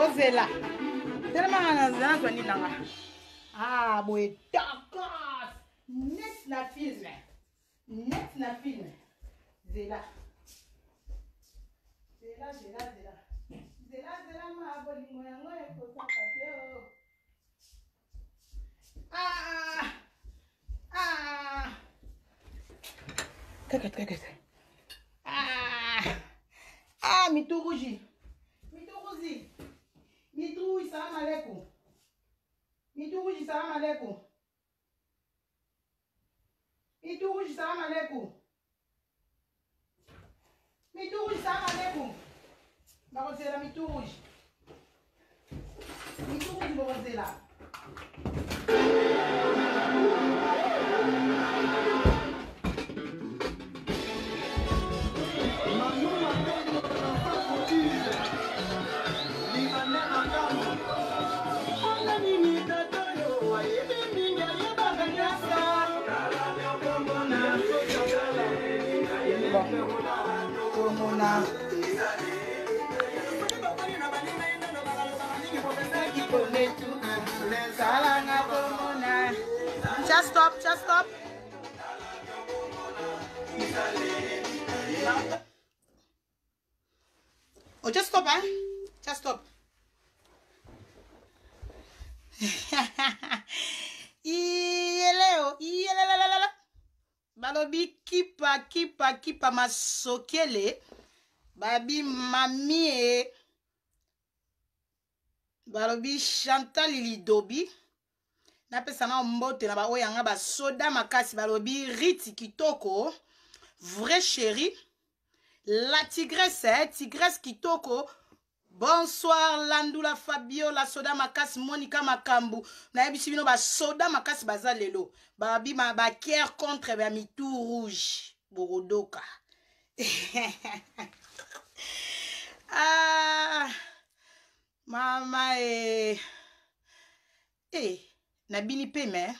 Ozela tellement na zani nanga ah boy d'accord net na film zela ma bolingo yango ekosaka te o kaka mituruji salam alaikum mituruji salam alaikum bakozela mituruji bakozela Just stop. Oh, just stop, huh? Just stop. Balobi kipa masokele babi mami balobi Chantal Lidobi na pesa na mbote na ba oyanga ba soda makasi balobi Riti Kitoko vrai chéri la tigresse Kitoko. Bonsoir Landula Fabio la soda makasi Monica Makambu na yebisi bino ba soda makasi baza lelo babi ma ba kier contre ba mitou rouge borodoka mama nabini peme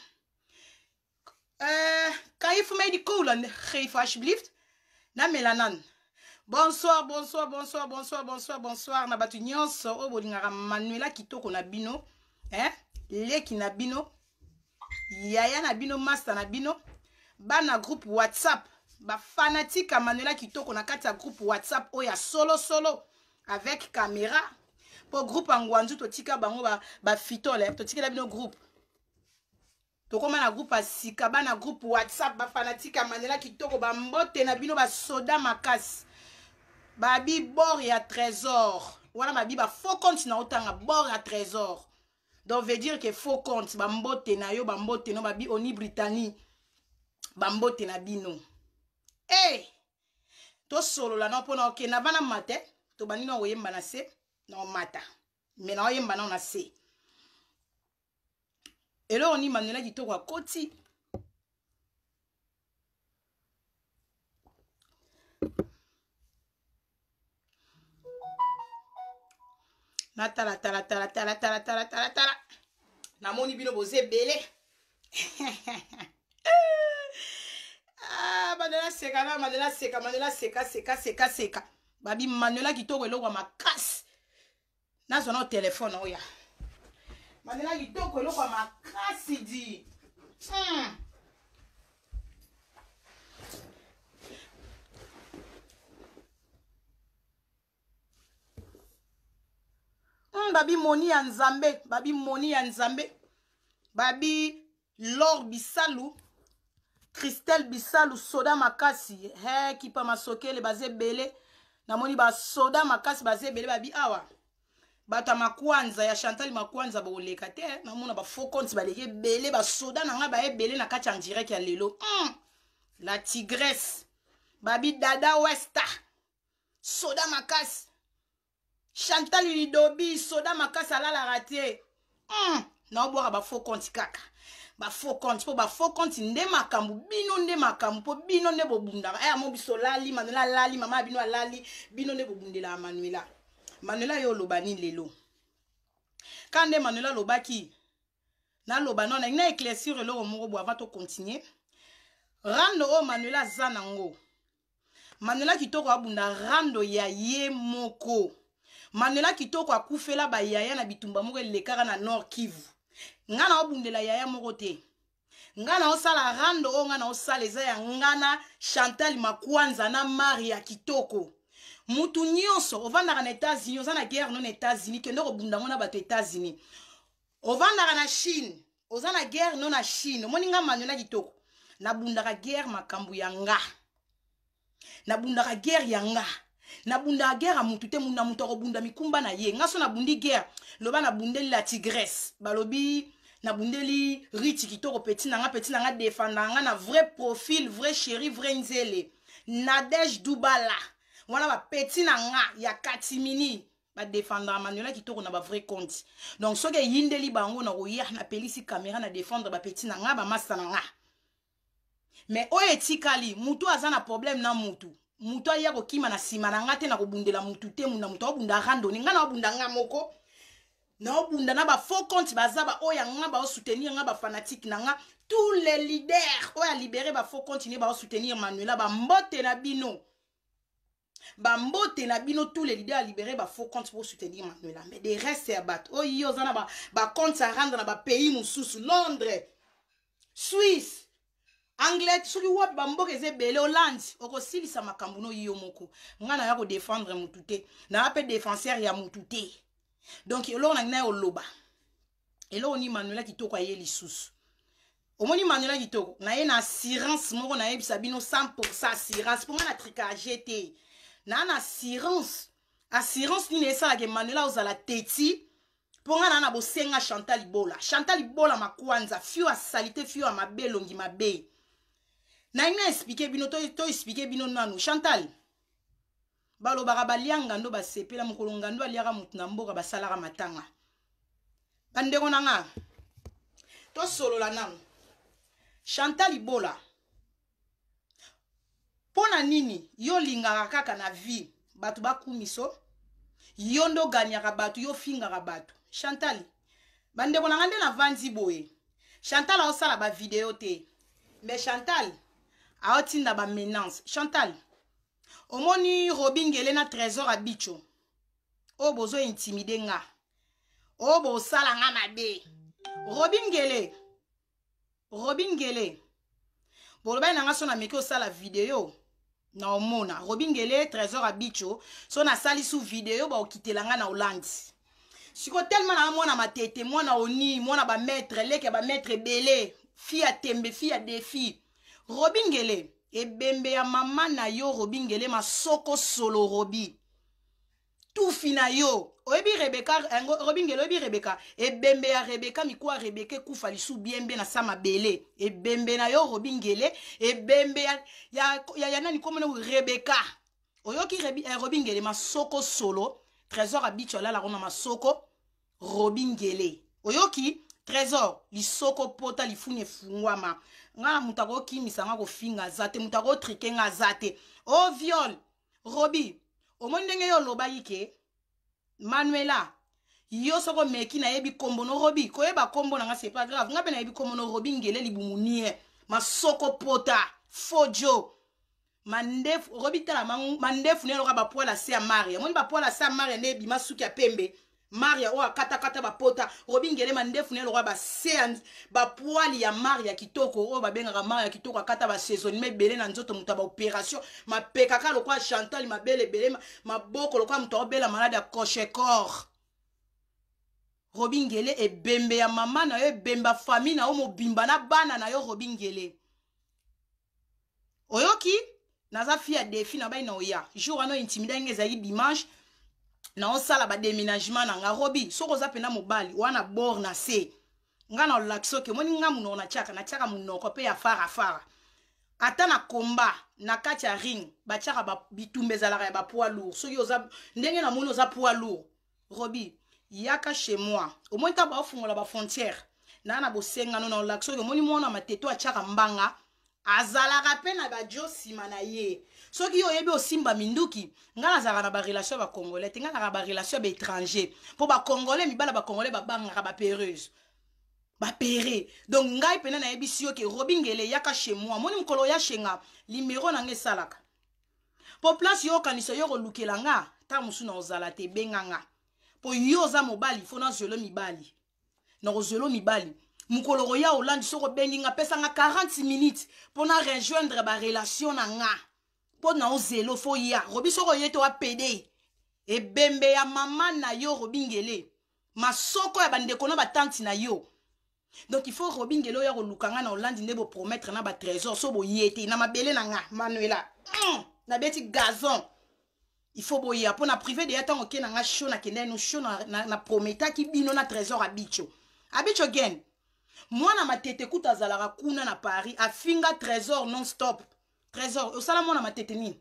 kaifu medi kolan geef alsjeblieft na melanan. Bonsoir na batu nyonso o bolingaka Manuela Kitoko na bino leki na bino yaya na bino master na bino bana groupe WhatsApp ba fanatique Manuela Kitoko na kati ya groupe WhatsApp oya solo avec caméra pour groupe angwanzu totika bango ba fitole totika bino groupe tokoma na groupe asika bana groupe WhatsApp ba fanatique Manuela Kitoko ba mbote na bino ba soda makasi babi bord ya trésor wana babi ba faux compte na otanga bord ya trésor donc veut dire que faux compte ba mbote na yo ba mbote no babi oni Britannie ba mbote na bino to solo la no pona ok na bana mate to bani no oyemba na se no mata mais na oyemba na se elo oni Manuela Kitoko akoti na tala na moni bino boze bele Manuela seka babi Manuela Kitoko eloko makasi na zona téléphone oya Manuela Kitoko eloko makasi di babi moni ya nzambe babi Lor Bisalu Christelle Bisalu soda makasi kipa masokele baze bele namoni ba soda makasi bazebele babi awa bata makwanza ya Chantal makwanza boleka te namona ba faux compte baleke belé ba soda nanga ba ebele na kati en direct ya lelo la tigresse babi dada westa soda makasi Chantal lidobi soda makasi alala raté na obwaka ba faux compte kaka ba faux compte po ba faux compte nde makambu bino nde makambu po bino nde bobundaka aya mo biso lali Manuela lali mama bino lali bino nde bobundela Manuela yo lobani lelo kande Manuela lobaki na loba non na éclaircir le moko bo avant to continuer rando o Manuela zanango Manuela kitoko abunda rando ya ye moko Manuela kitoko akufela ba yaya na bitumba moko lekaka na Nord Kivu ngana obundela yaya moko te ngana osala rando o ngana osala eza ya ngana Chantal makwanza na Maria kitoko mutu nyonso ovandaka na États-Unis oza na guerre non États-Unis kende kobunda ngona bato États-Unis ovandaka na Chine oza na guerre non na Chine omoni nga Manuela kitoko nabundaka guerre makambu ya nga nabundaka guerre ya nga nabunda guerre a mutu te munda mutu akobunda mikumba na ye nga so nabundi guerre loba nabundeli la tigresse balobi nabundeli riti kitoko petit nanga défendre nga na vrai profil vrai chéri vrai nzele Nadège Dubala wana ba petit nanga ya katimini ba défendre Manuela kitoko na ba vrai compte donc soki yindeli bango na koya na pelisi caméra na défendre ba petit nanga ba massa nanga mais o etikali mutu azana problème na mutu aya kokima na sima na nga te na kobundela mutu te muna mutu obunda randoni nga na obunda nga moko na obunda na ba faux compte bazaba oya nga ba soutenir nga ba fanatique na nga tous les leaders oya libérer ba faux compte ni ba soutenir Manuela ba mbote na bino tous les leaders libérer ba faux compte pour soutenir Manuela mais des restes à battre oyo zana ba compte à rendre na ba pays mususu Londres Suisse Anglais soki wapi bamboka ezebele Hollande okosilisa makambo no yo moko ngana ya ko défendre mutu te na ape défenseur ya mutu te donc elo na ngina oloba elo ni Manuela kitoko aye lisusu omoni Manuela kitoko na ye na assurance moko na yebisa bino 100% assurance pour na tricage te na assurance ni esala ke Manuela ozala teti pour na bosenga Chantal Ibola makwanza fio a salité fio a mabelongi mabe na ina expliquer bino to expliquer bino nanu Chantal balo barabalianga ndo basepela mukolonga ndo aliaka mutu na mboka basalaka matanga bandeko nanga to solo la nanu Chantal Ibola pona nini yo lingaka kaka na vie batu bakumiso yo ndo ganyaka batu yo fingaka batu Chantal bandeko nanga nde na vandi boye Chantal aosala ba video te mais Chantal aotinda ba menace Chantal omoni Robingele na trésor à bicho o bozo intimider nga o bo sala nga mabe Robingele boloba na nga so na meki osala video na omona Robingele trésor à bicho so na sali sous video ba okitela nga na Hollande siko tellement na mwana matete mwana oni mwana ba maître leke ba maître belé fille a tembe fille a défi Robingele ebembe ya mama na yo Robingele masoko solo Robi tout fina yo oyebi Rebecca Robingele oyebi Rebecca ebembe ya Rebecca mikwa Rebecca kufa lisu biembe na sama bele ebembe na yo Robingele ebembe ya nani komona Rebecca oyoki Robingele masoko solo trésor abicho la rona masoko Robingele oyoki trésor lisoko pota lifune fungwama nga mutako kimisa nga ko finga zate mutako trike nga zate o viol Robi omondenge yo loba yike Manuela yo soko meki na yebi kombo no Robi ko yeba kombo na nga c'est pas grave nga be na yebi kombo no Robingele libumunie masoko pota fojo mandefu Robi tala mandefu ne loka ba poila se Maria moni ba poila se Maria ne bi masuki ya pembe Maria o kata ba pota Robingele mandefu ne loka ba se ba poili ya Maria kitoko o ba benga Maria kitoko akata ba saison me belé na nzoto muta ba opération ma pekaka lokwa Chantal ma bele belé ma boko lokwa muto bela malade ya coche-corps Robingele e bembe ya mama na yo bemba famille na o mobimba na bana na yo Robingele oyoki naza fi ya défi na bai na oya jour ano intimida ngezali dimanche na osala ba déménagement na nga Robi soko za pena mobali wana bor na se nga na lakso ke moni nga muno na tiaka munoko pe ya fara ata na komba na kati ya ring ba tiaka ba bitumbe zalaka ya ba poids lourd so yo za ndenge na muno za poids lourd Robi yaka chez moi au moins ta ba fungola ba frontière na bosenga no na lakso ke moni mona mateto a tiaka mbanga azalaka pe na ba josima na ye soki yo yebi osimba minduki nga nazalaka na ba relation ba congolais te nga na ba relation ba étranger po ba congolais mibala ba congolais ba bangaka ba péreuse ba péré donc ngai pena na yebi si yo ke Robingele yaka chez moi moni mkolo ya shenga numéro na nge salaka po place yo kanisa yo kolukela nga ta musu na ozala te benganga po yo za mobali fona zelo mibali na zelo mibali mukolo ya Hollande soko bengi nga pesa nga 40 minutes pour na rejoindre ba relation na nga pour na ozelo fo ya Robi soko yeto wa PD e bembe ya mama na yo Robingele masoko ya bandeko na batanti na yo donc il faut Robingele ya kolukanga na Hollande ndebo promettre na ba trésor so bo yete na mabele na nga Manuela na beti gazon il faut boya pour na privé de yata ngoke na nga show na kende no show na prometa ki bino na trésor abicho gen mwana matete kuta zalaka kuna na Paris afinga trésor non stop trésor osala mwana matete nini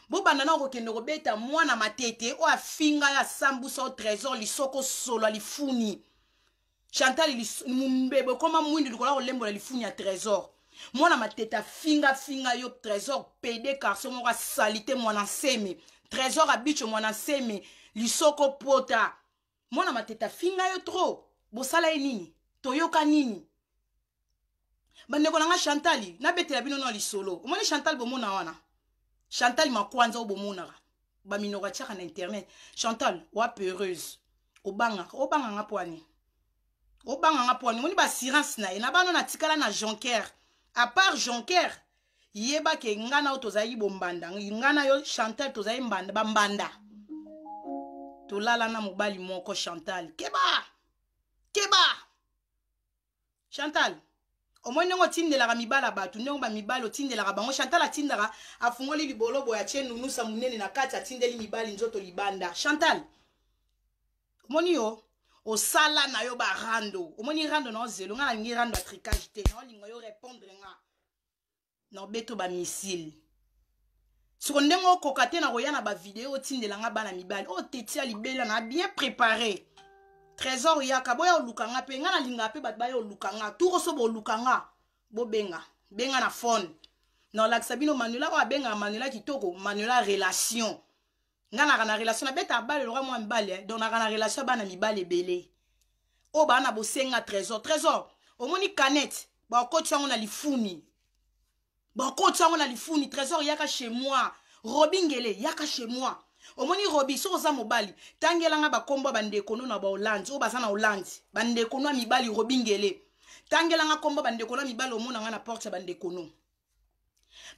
bo banda na kokende kobeta mwana matete o afinga ya sambusa o trésor lisoko solo lifuni Chantal mumbebe koma mwindi likola kolembola lifuni ya trésor mwana matete afinga yo trésor PD garçon moko salite mwana seme trésor abicho mwana seme lisoko pota mwana matete afinga yo trop bosala ye nini toyoka nini bandeko nanga Chantal na betela bino no lisolo omoni Chantal bomona wana Chantal makwanza obomona ba minoka tiaka na internet Chantal wa peureuse obanga nga poani moni ba assurance na ena bano na tikala na Jonker à part Jonker yeba ke ngana otozayi bombanda ngana yo Chantal tozayi mbanda bambanda tolala na mobali moko Chantal keba Chantal omoi ndenge otindelaka mibala bato ndenge ba mibali otindelaka bango Chantal atindaka afungoli libolo boya tie nunusa munene na kati atindeli mibali nzoto libanda Chantal omoni yo osala na yo ba rando omoni rando na ozelo nga lingi rando a tricage te na olingo yo répondre nga na beto ba missile siko ndenge okoka te na koya na ba video otindelanga bana mibali o tetia libela na bien préparé trésor yaka boya olukanga pe nga na linga pe bat baya olukanga tout so bo olukanga bo benga na phone na laksa bino Manuela ko benga Manuela kitoko Manuela relation nga na relation na beta bale lo mwa mbale donc na relation bana mibale belé o bana bosenga trésor omoni canette ba ko tsango na lifuni trésor yaka chez moi Robingele yaka chez moi omoni Robi so za mobali tangelanga bakombo bandeko no na ba Hollande o bazana Hollande bandeko no mibali Robingele tangelanga kombo bandeko no mibali omona nga na porte bandeko no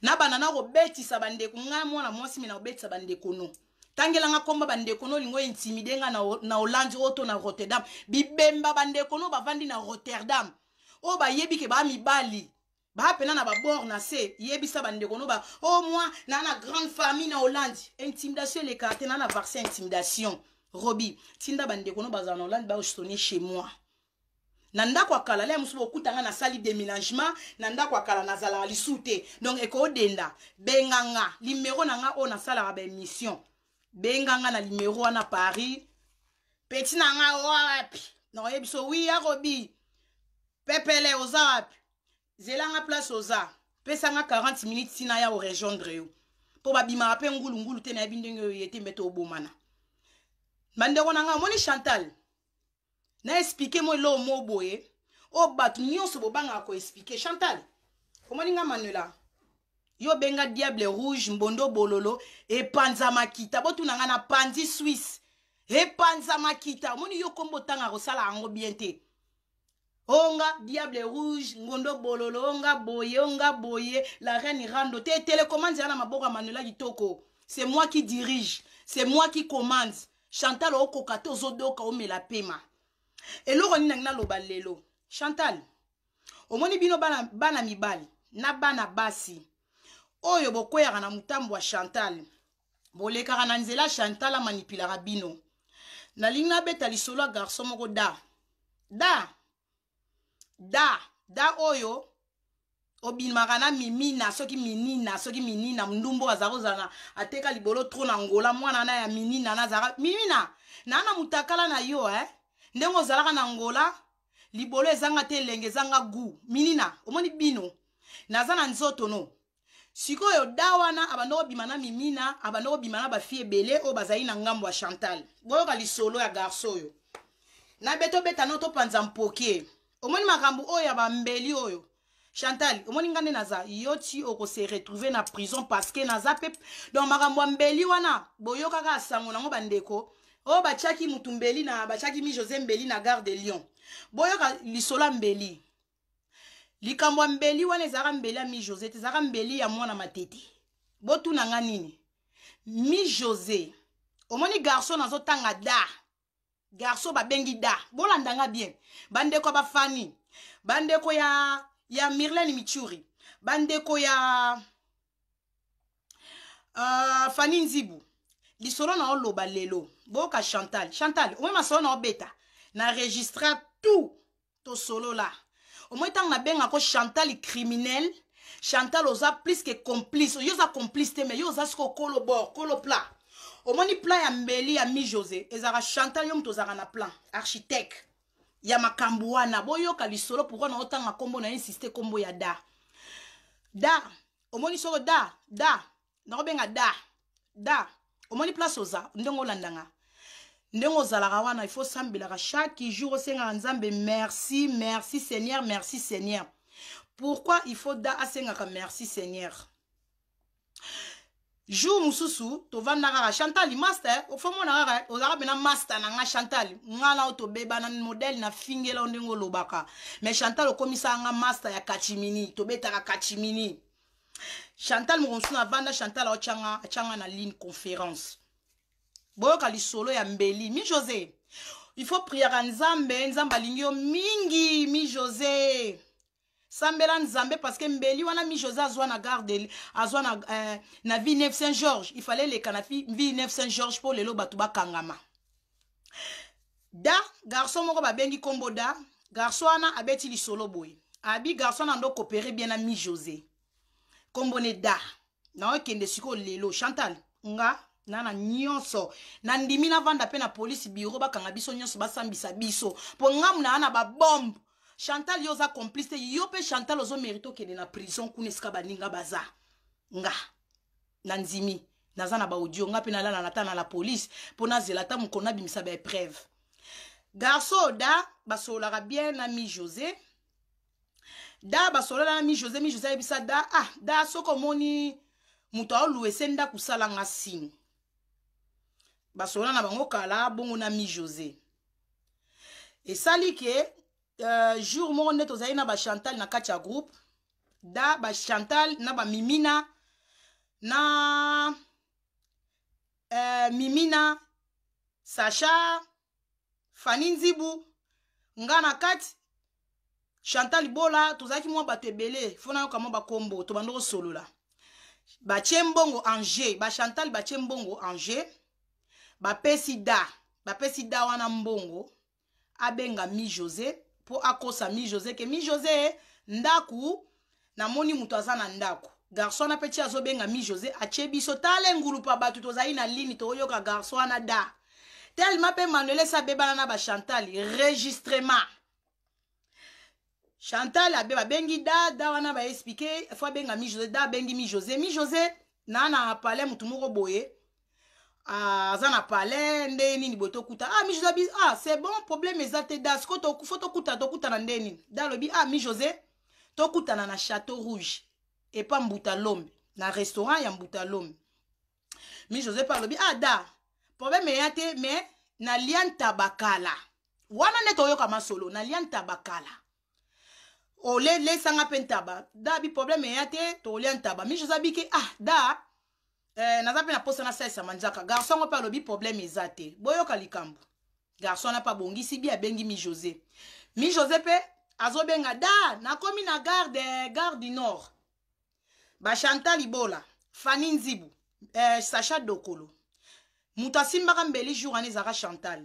na banana robetisa bandeko nga mwana mwasi mina obetisa bandeko no tangelanga kombo bandeko no lingo intimide nga na Hollande oto na Rotterdam bibemba bandeko no bavandi na Rotterdam o ba yebi ke ba mibali ba pena na ba bord na se yebisa bandeko no ba oh moi na grande famille na Hollande intimidation les cartes na vaccin intimidation Robi tinda bandeko no bazana Hollande ba sonner chez moi nanda kwa kala le musubo kutanga na sali déménagement nanda kwa kala na zala lisute donc eko denda benganga numéro nanga o na sala ba émission benganga na numéro na Paris petit nanga wapi no yebiso oui ya Robi pepele ozapi zelanga place oza pesanga 40 minutes sina ya o rejoindre yo po babima ape ngulu te na bindenge yete mbeto obomana bandeko nanga moni Chantal na expliquer mo lo mo boye o batu nyonso bobanga ko expliquer Chantal komoni nga Manuela yo benga diable rouge mbondo bololo e panza makita botu nanga na pandi Suisse e panza makita moni yo kombo tanga ko sala ango bien te onga diable rouge ngondo bololo onga boye la reine rando te télécommande na maboka Manuela kitoko c'est moi qui dirige c'est moi qui commande Chantal okoka to zodoka o mela pema eloko ni na loba lelo Chantal omoni bino bana mibali na bana basi oyo bokweyaka na mutambo wa Chantal bolekaka na nzela Chantal manipulaka bino nalingi nabeta lisolo ya garçon moko da oyo obimaka na mimina soki minina ndumbo azakozana ateka libolo tro na ngola mwana na ya minina nazaka mimina na mutakala na yo ndengo zalaka na ngola libolo ezanga te lenge zanga gu minina omoni bino naza na nzoto no sikoyo dawana abandoko bimana mimina abandoko bimana ba fille belé o bazali na ngambo ya Chantal boyoka lisolo ya garçon yo na beto beta no to panza mpoke omoni makambo oyo ya bambeli oyo Chantal omoni ngane naza yoti oko se retrouver na prison parce que naza pep donc makambo mbeli wana boyoka ka sango nango bandeko o bachaki mutumbeli na bachaki mi José Mbeli na gare de Lyon boyoka lisolo mbeli likambo mbeli wana ezaka mbeli ya mi José ezaka mbeli ya mwana matete botu nanga nini mi José omoni garçon nazo tanga da garçon babengi da bolandanga bien bandeko ba fani bandeko ya Myrlène Michuri bandeko ya Fani Nzibu lisolo na oloba lelo boka Chantal omo masolo na obeta na registra tout to solo la omo tang na benga ko Chantal criminel Chantal oza plus que complice yoza complice te mais yoza sko kolo bord kolo plat omoni plat ya mbeli ya mi José ezaka Chantal yom tozaka na plan architecte ya makambo wana boyoka lisolo pourquoi na otanga kombo na insister kombo ya da omoni solo da na obenga da omoni place oza ndongo landanga ndongo zalaka wana il faut sambelaka chaque jour osenga nzambe merci Seigneur pourquoi il faut da asengaka merci Seigneur jour mususu to vandaka Chantal master o fomo na ga ozaka bena master na nga Chantal ngala auto beba na modèle na fingela ndingo lobaka mais Chantal okomisa nga master ya kachimini to betaka kachimini Chantal mo na vanda Chantal ochanga na ligne conférence boyoka lisolo ya mbeli mi José il faut prier à nzambe lingio mingi mi José sambela nzambe parce que mbeli wana mi José azwa na garde azwa na vie Neuf Saint-Georges il fallait les canafi vie Neuf Saint-Georges pour lelo batu bakangama da garçon moko babengi kombo da garçon ana abeti lisolo boy abi garçon ando coopérer bien na mi José kombo ne da na okende siko lelo Chantal nga nana nyonso na ndimi na vanda pe na police bureau bakanga biso nyonso basambisa biso po ngamu na ana ba bombe Chantal yoza complice yo pe Chantal ozo mérito kende na prison kuna eska baninga baza nga na nzimi naza na ba audio nga pe na lala nata na la police po na zelata mukona bimisa ba épreuve garçon da basolaka bien na mi José da basolala na mi José bisa da soko moni muto oluwe senda kusala nga sing basolala na bango kala bongo na mi José et sali ke jour moko nde tozali na ba Chantal na kati ya groupe da ba Chantal na ba Mimina na Mimina Sacha Fani Nzibu nga na kati Chantal bola tozaki mwa bato ebele fona yo kama bakombo to bandoko solola ba Chembongo Angers ba Chantal ba Chembongo Angers ba pesida wana mbongo abenga mi José po akosa mi José ke mi José ndaku na moni muto aza na ndaku garçon na peti azobenga mi José achebiso tale ngulu pa batu tozali na lini to yoka garçon na da tellement pe Manuel sa bebana na ba Chantal enregistrement Chantal abeba bengi da wana ba expliquer fois benga mi José da bengi mi José na palais mutu moko boye azana palais ndeni ni boto kuta mi José bi c'est bon problème ezate da sko to foto kuta na ndeni da lobi mi José to kuta na Château Rouge et pas Mbuta Lombe na restaurant ya Mbuta Lombe mi José par lobi da problème ezate mais na lian tabakala wana neto yoka masolo na lian tabakala o le sanga pentaba da bi problème ezate to lian taba mi José bi ke da naza pe na posa na sa manzaka garçon ko pa lobi problème ezate boyoka likambo garçon na pa bongisi bi abengi mi José pe azobenga da na komi na gare du Nord ba Chantal Ibola, Fanny Nzibu, Sacha Dokolo. Moutasim Barambeli jour année Zara Chantal.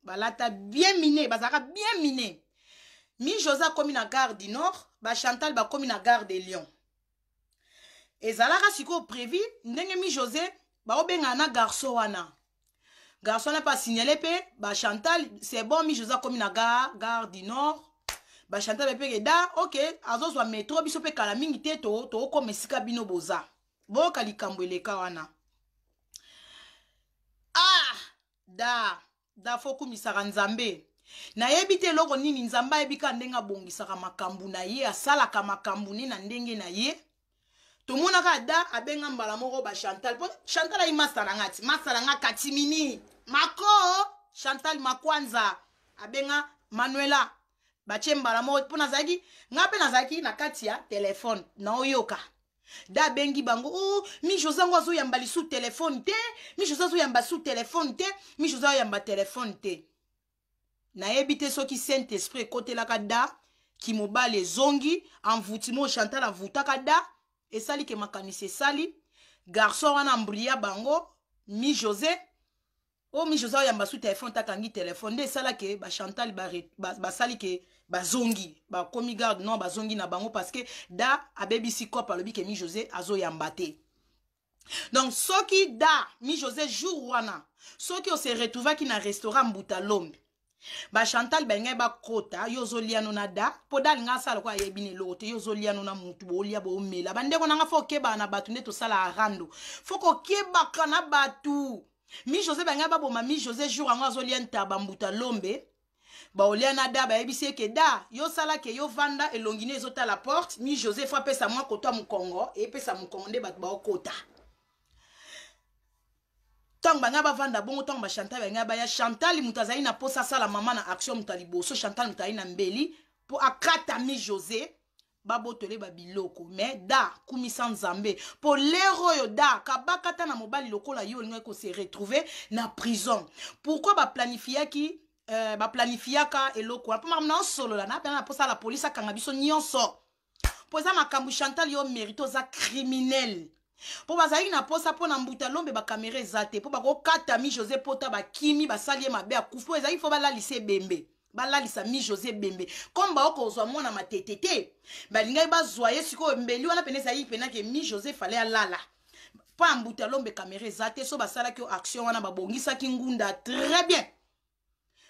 Balata bien miné, bazara bien miné. Mi Josa comme na gare du Nord, ba Chantal ba comme na gare de Lyon. Et Zalara siko prévu, ndenge mi José, ba obenga na garçon wana. Garçon n'a pas signalé pe, ba Chantal, c'est bon mi Josa comme na gare du Nord. Ba Chantal pe da, ok, azo so métro biso pe kala mingi te to ko mesika bino boza. Bo kalikambo eleka wana. Ah, da foku misaka nzambe. Na yebite loko nini nzamba ebika ndenga bongisaka makambu na ye, asalaka makambu ni na ndenge na ye. Tomonaka da abenga mbala moko ba Chantal. Chantal ayi masala nga katimini. Mako Chantal makwanza abenga Manuela. Bache mbala moko pona zaki ngape nazaki na kati ya telefone na oyoka. Da bengi bango oh mi Josango azo yambali sous téléphone te, mi Josango yamba sous téléphone te, mi Josango yamba téléphone te. Na yebite soki Saint-Esprit côté la kada ki mobile zongi envoutimo Chantal avutaka da et sali ke makanise sali garçon wana mbria bango mi José oh mi José yamba sous téléphone takangi téléphone de sala ke ba Chantal ba sali ke ba zongi ba komi garde non ba zongi na bango parce que da abebi si kopa lobi ke mi José azo yambate. Donc soki da mi José jour wana soki on se retrouva ki na restaurant Mbutalombe ba Chantal benga ba kota yozo liano na da podal nga sala kwa yebine lote yozo liano na mutu bolia bo mela bande ko nga fo keba na batu ne to sala arando foko keba kana batu mi José benga ba boma mi José jour anga zo lianta ba Mbutalombe ba oliana da ba yebise ke da yo sala ke yo vanda elongine ezota la porte mi José fa pesa mwa koto mu Congo e pesa mu Congo nde batu ba okota. Tant banga ba vanda bongo tant ba Chantal banga ba ya Chantal mutazali na posa sala mama na action mutalibo so Chantal mutali na mbeli po akata mi José babotole ba biloko mais da kumisa nzambe po lero yo da kabakata na mobali lokola yo linga ko se retrouver na prison. Pourquoi ba planifiaki ba planifiaka eloko po mamna solo la na posa la police akanga biso nyonso poza makambu Chantal yo mérito za criminel. Po bazali na posa po na Mbutalombe ba caméra ezate po ba ko kata mi José pota ba kimi ba salie mabe akufu ezali fo ba la lycée bembe ba la lisa mi José bembe comme ba ko zwa mona matetete ba lingai ba zoye siko mbeli wana peneza yi pena ke mi José fallait alala pa Mbutalombe caméra ezate so ba sala ki action wana ba bongisa ki ngunda très bien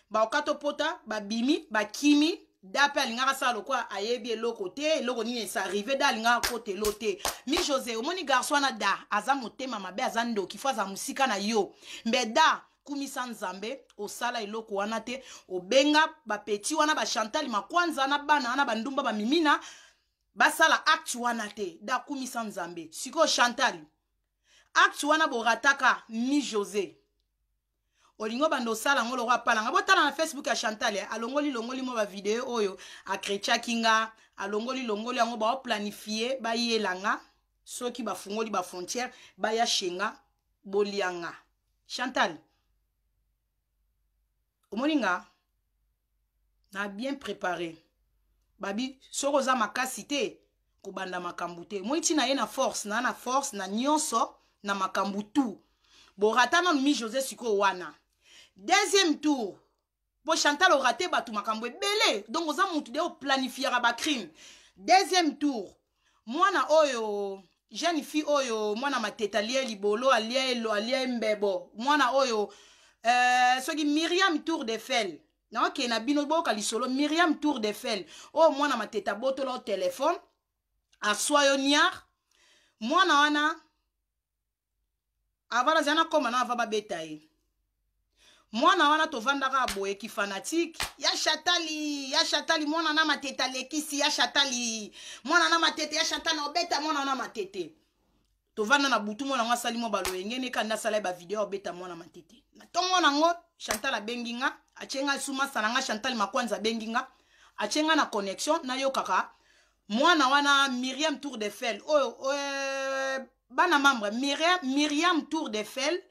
ba okato pota ba bimi ba kimi d'ape alinga sa lokwa ayebi eloko te eloko nini sa arrivé da alinga kote lote mi José omoni garçon na da aza motema mabe aza ndoki fo aza musika na yo mbe da kumisa nzambe osala eloko wana te obenga ba petit wana ba Chantal makwanza na bana wana bandumba ba mimina basala acte wana te da kumisa nzambe siko Chantal acte wana borataka mi José olingo bando sala ngolo kwa palanga botala na Facebook ya Chantal alongoli mo ba video oyo akrecha kinga alongoli yango ba planifier ba yelanga soki ba fungoli ba frontière ba ya shenga bolianga Chantal omoninga na bien préparé babi soko za makasi te ko banda makambu te moiti na ye na force na nyonso na makambu tu boratana mi José siko wana. Deuxième tour, pour Chantal au raté batou makambo belé, donc aux amours de planifier ba crime. Deuxième tour, moi na oyo jeune fille oyo moi na mateta lié libolo alie mbebo, moi na oyo ce qui Myriam Tour de Fel. Na ok na bino boka li solo Myriam Tour de Fel. Oh moi na mateta boto lo téléphone à soyoniar. Moi na wana avala zana koma na ava ba betaye. Mwana wana tovandaka boye ki fanatique ya Chatali mwana na mateta lekisi ya Chatali mwana na matete ya Chantal obeta mwana na matete tovanda na butu mwana ngwa sali mo balo engene kanda sala ba video obeta mwana matete na tongo nango Chantal abenginga achenga suma sananga Chantal makwanza benginga achenga na connexion na yo kaka mwana wana Myriam Tour de Fel bana membre Myriam Tour de Fel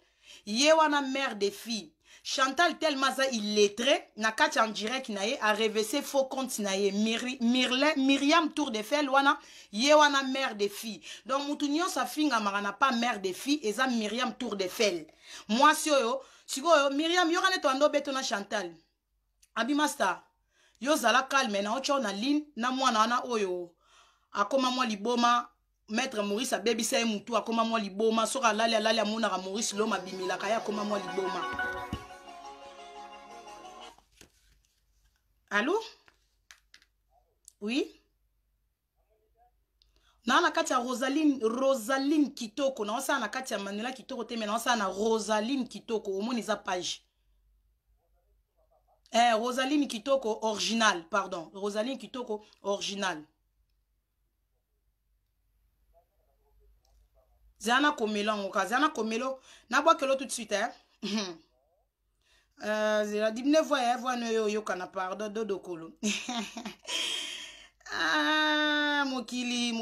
ye wana mère de fille Chantal tellement ça illettré na kati en direct na ye a reversé faux compte na ye Myriam Tour de Fel wana ye wana mère de fille donc mutu nyonso afinga na pas mère de fille eza Myriam Tour de Fel moi si oyo sikoyo Myriam yo kane to ando beto na Chantal abi master yo zala calme na ocho na ligne na mwana wana oyo akoma mwa liboma Maître Maurice abebisa ye mutu akoma mwa liboma soka lali amonaka Maurice Loma bimilaka ye akoma mwa liboma. Allô? Oui? Na kati ya Rosaline Kitoko na osa na kati ya Manuela Kitoko te na osa na Rosaline Kitoko omoni za page. Rosaline Kitoko original, pardon. Rosaline Kitoko original. Zana komelo ngoka, zana komelo na bwa kelo tout de suite zela dibne voix no yo kana pardon dodo kolo. Ah, mokili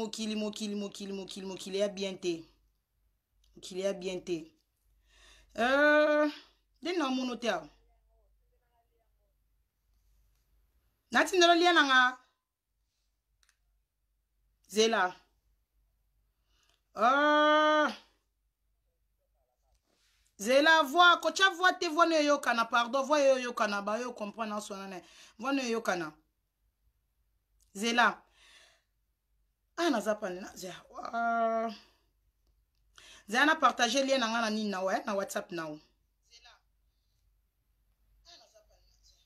a bien te. Mokili a bien te. Dina monotea. Nati ndolo liana nga. Zela. Zela voix, kocha voix te voix no yo kana pardon voix yo kana ba yo comprendre en sonane. Voix no yo kana. Zela. Ah na zapane na zela. Zela na partager lien nga na nini na ouais na WhatsApp na o. Zela. Ah na zapane na zela.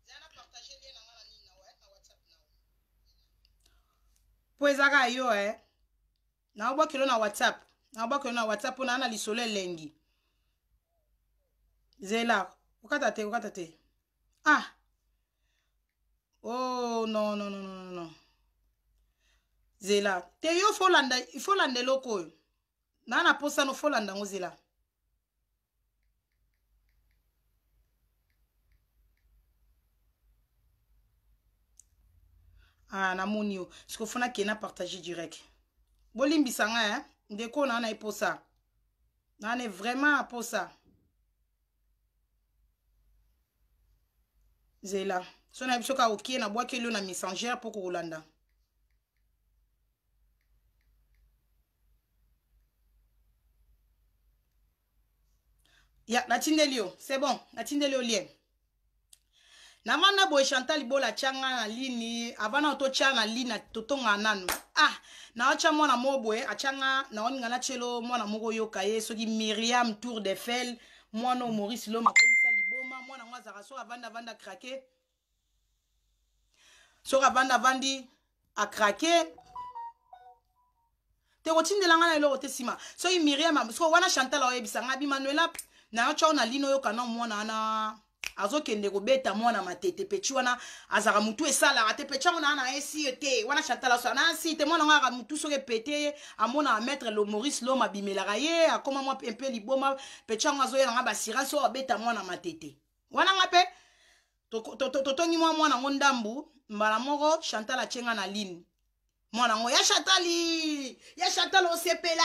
Zela na partager lien nga na nini na ouais na WhatsApp na o. Poezaka yo na obwa kilo na WhatsApp. Na obwa kilo na WhatsApp na na lisolo lengi. Zela, ukata te. Ah. Oh non. Zela, te yo folanda loko. Na posa no folanda ngo Zela. Ah na monio, siko fona kena partager direct. Bolimbi sanga ndeko na posa. Na ne vraiment posa. Zela, so na bisoka okie na bwa kelo na messenger pour Rolanda. Ya, natindelio, c'est bon, natindelio lien. Namana boy Chantal bola changa na lini, avana oto changa na lini totonga nanu. Ah, na ocha mwana mobwe, achanga na oni ngana chelo mwana mogo yoka ye, soki Myriam Tour de Fel, mwana Maurice Loma komisa liboma, mwana ngwazaka so avanda krake. So avanda vandi a krake. Te rotinde langa na ilo te sima. So Myriam, so wana Chantal oye bisanga bi Manuela, na ocha na lino yoka na mwana na azo kende ko beta mwana matete pechi wana azaka mutu esala ate pecha wana na esi ete wana Chantal so na si te mwana ngaka mutu so ke pete amona mettre le Maurice Loma bimela ye akoma mwa un peu liboma pecha ngazo yanga basira so beta mwana matete wana ngape totongi mwana ngondambu mbala moko Chantal achenga na ligne mwana ngo ya Chantal osepela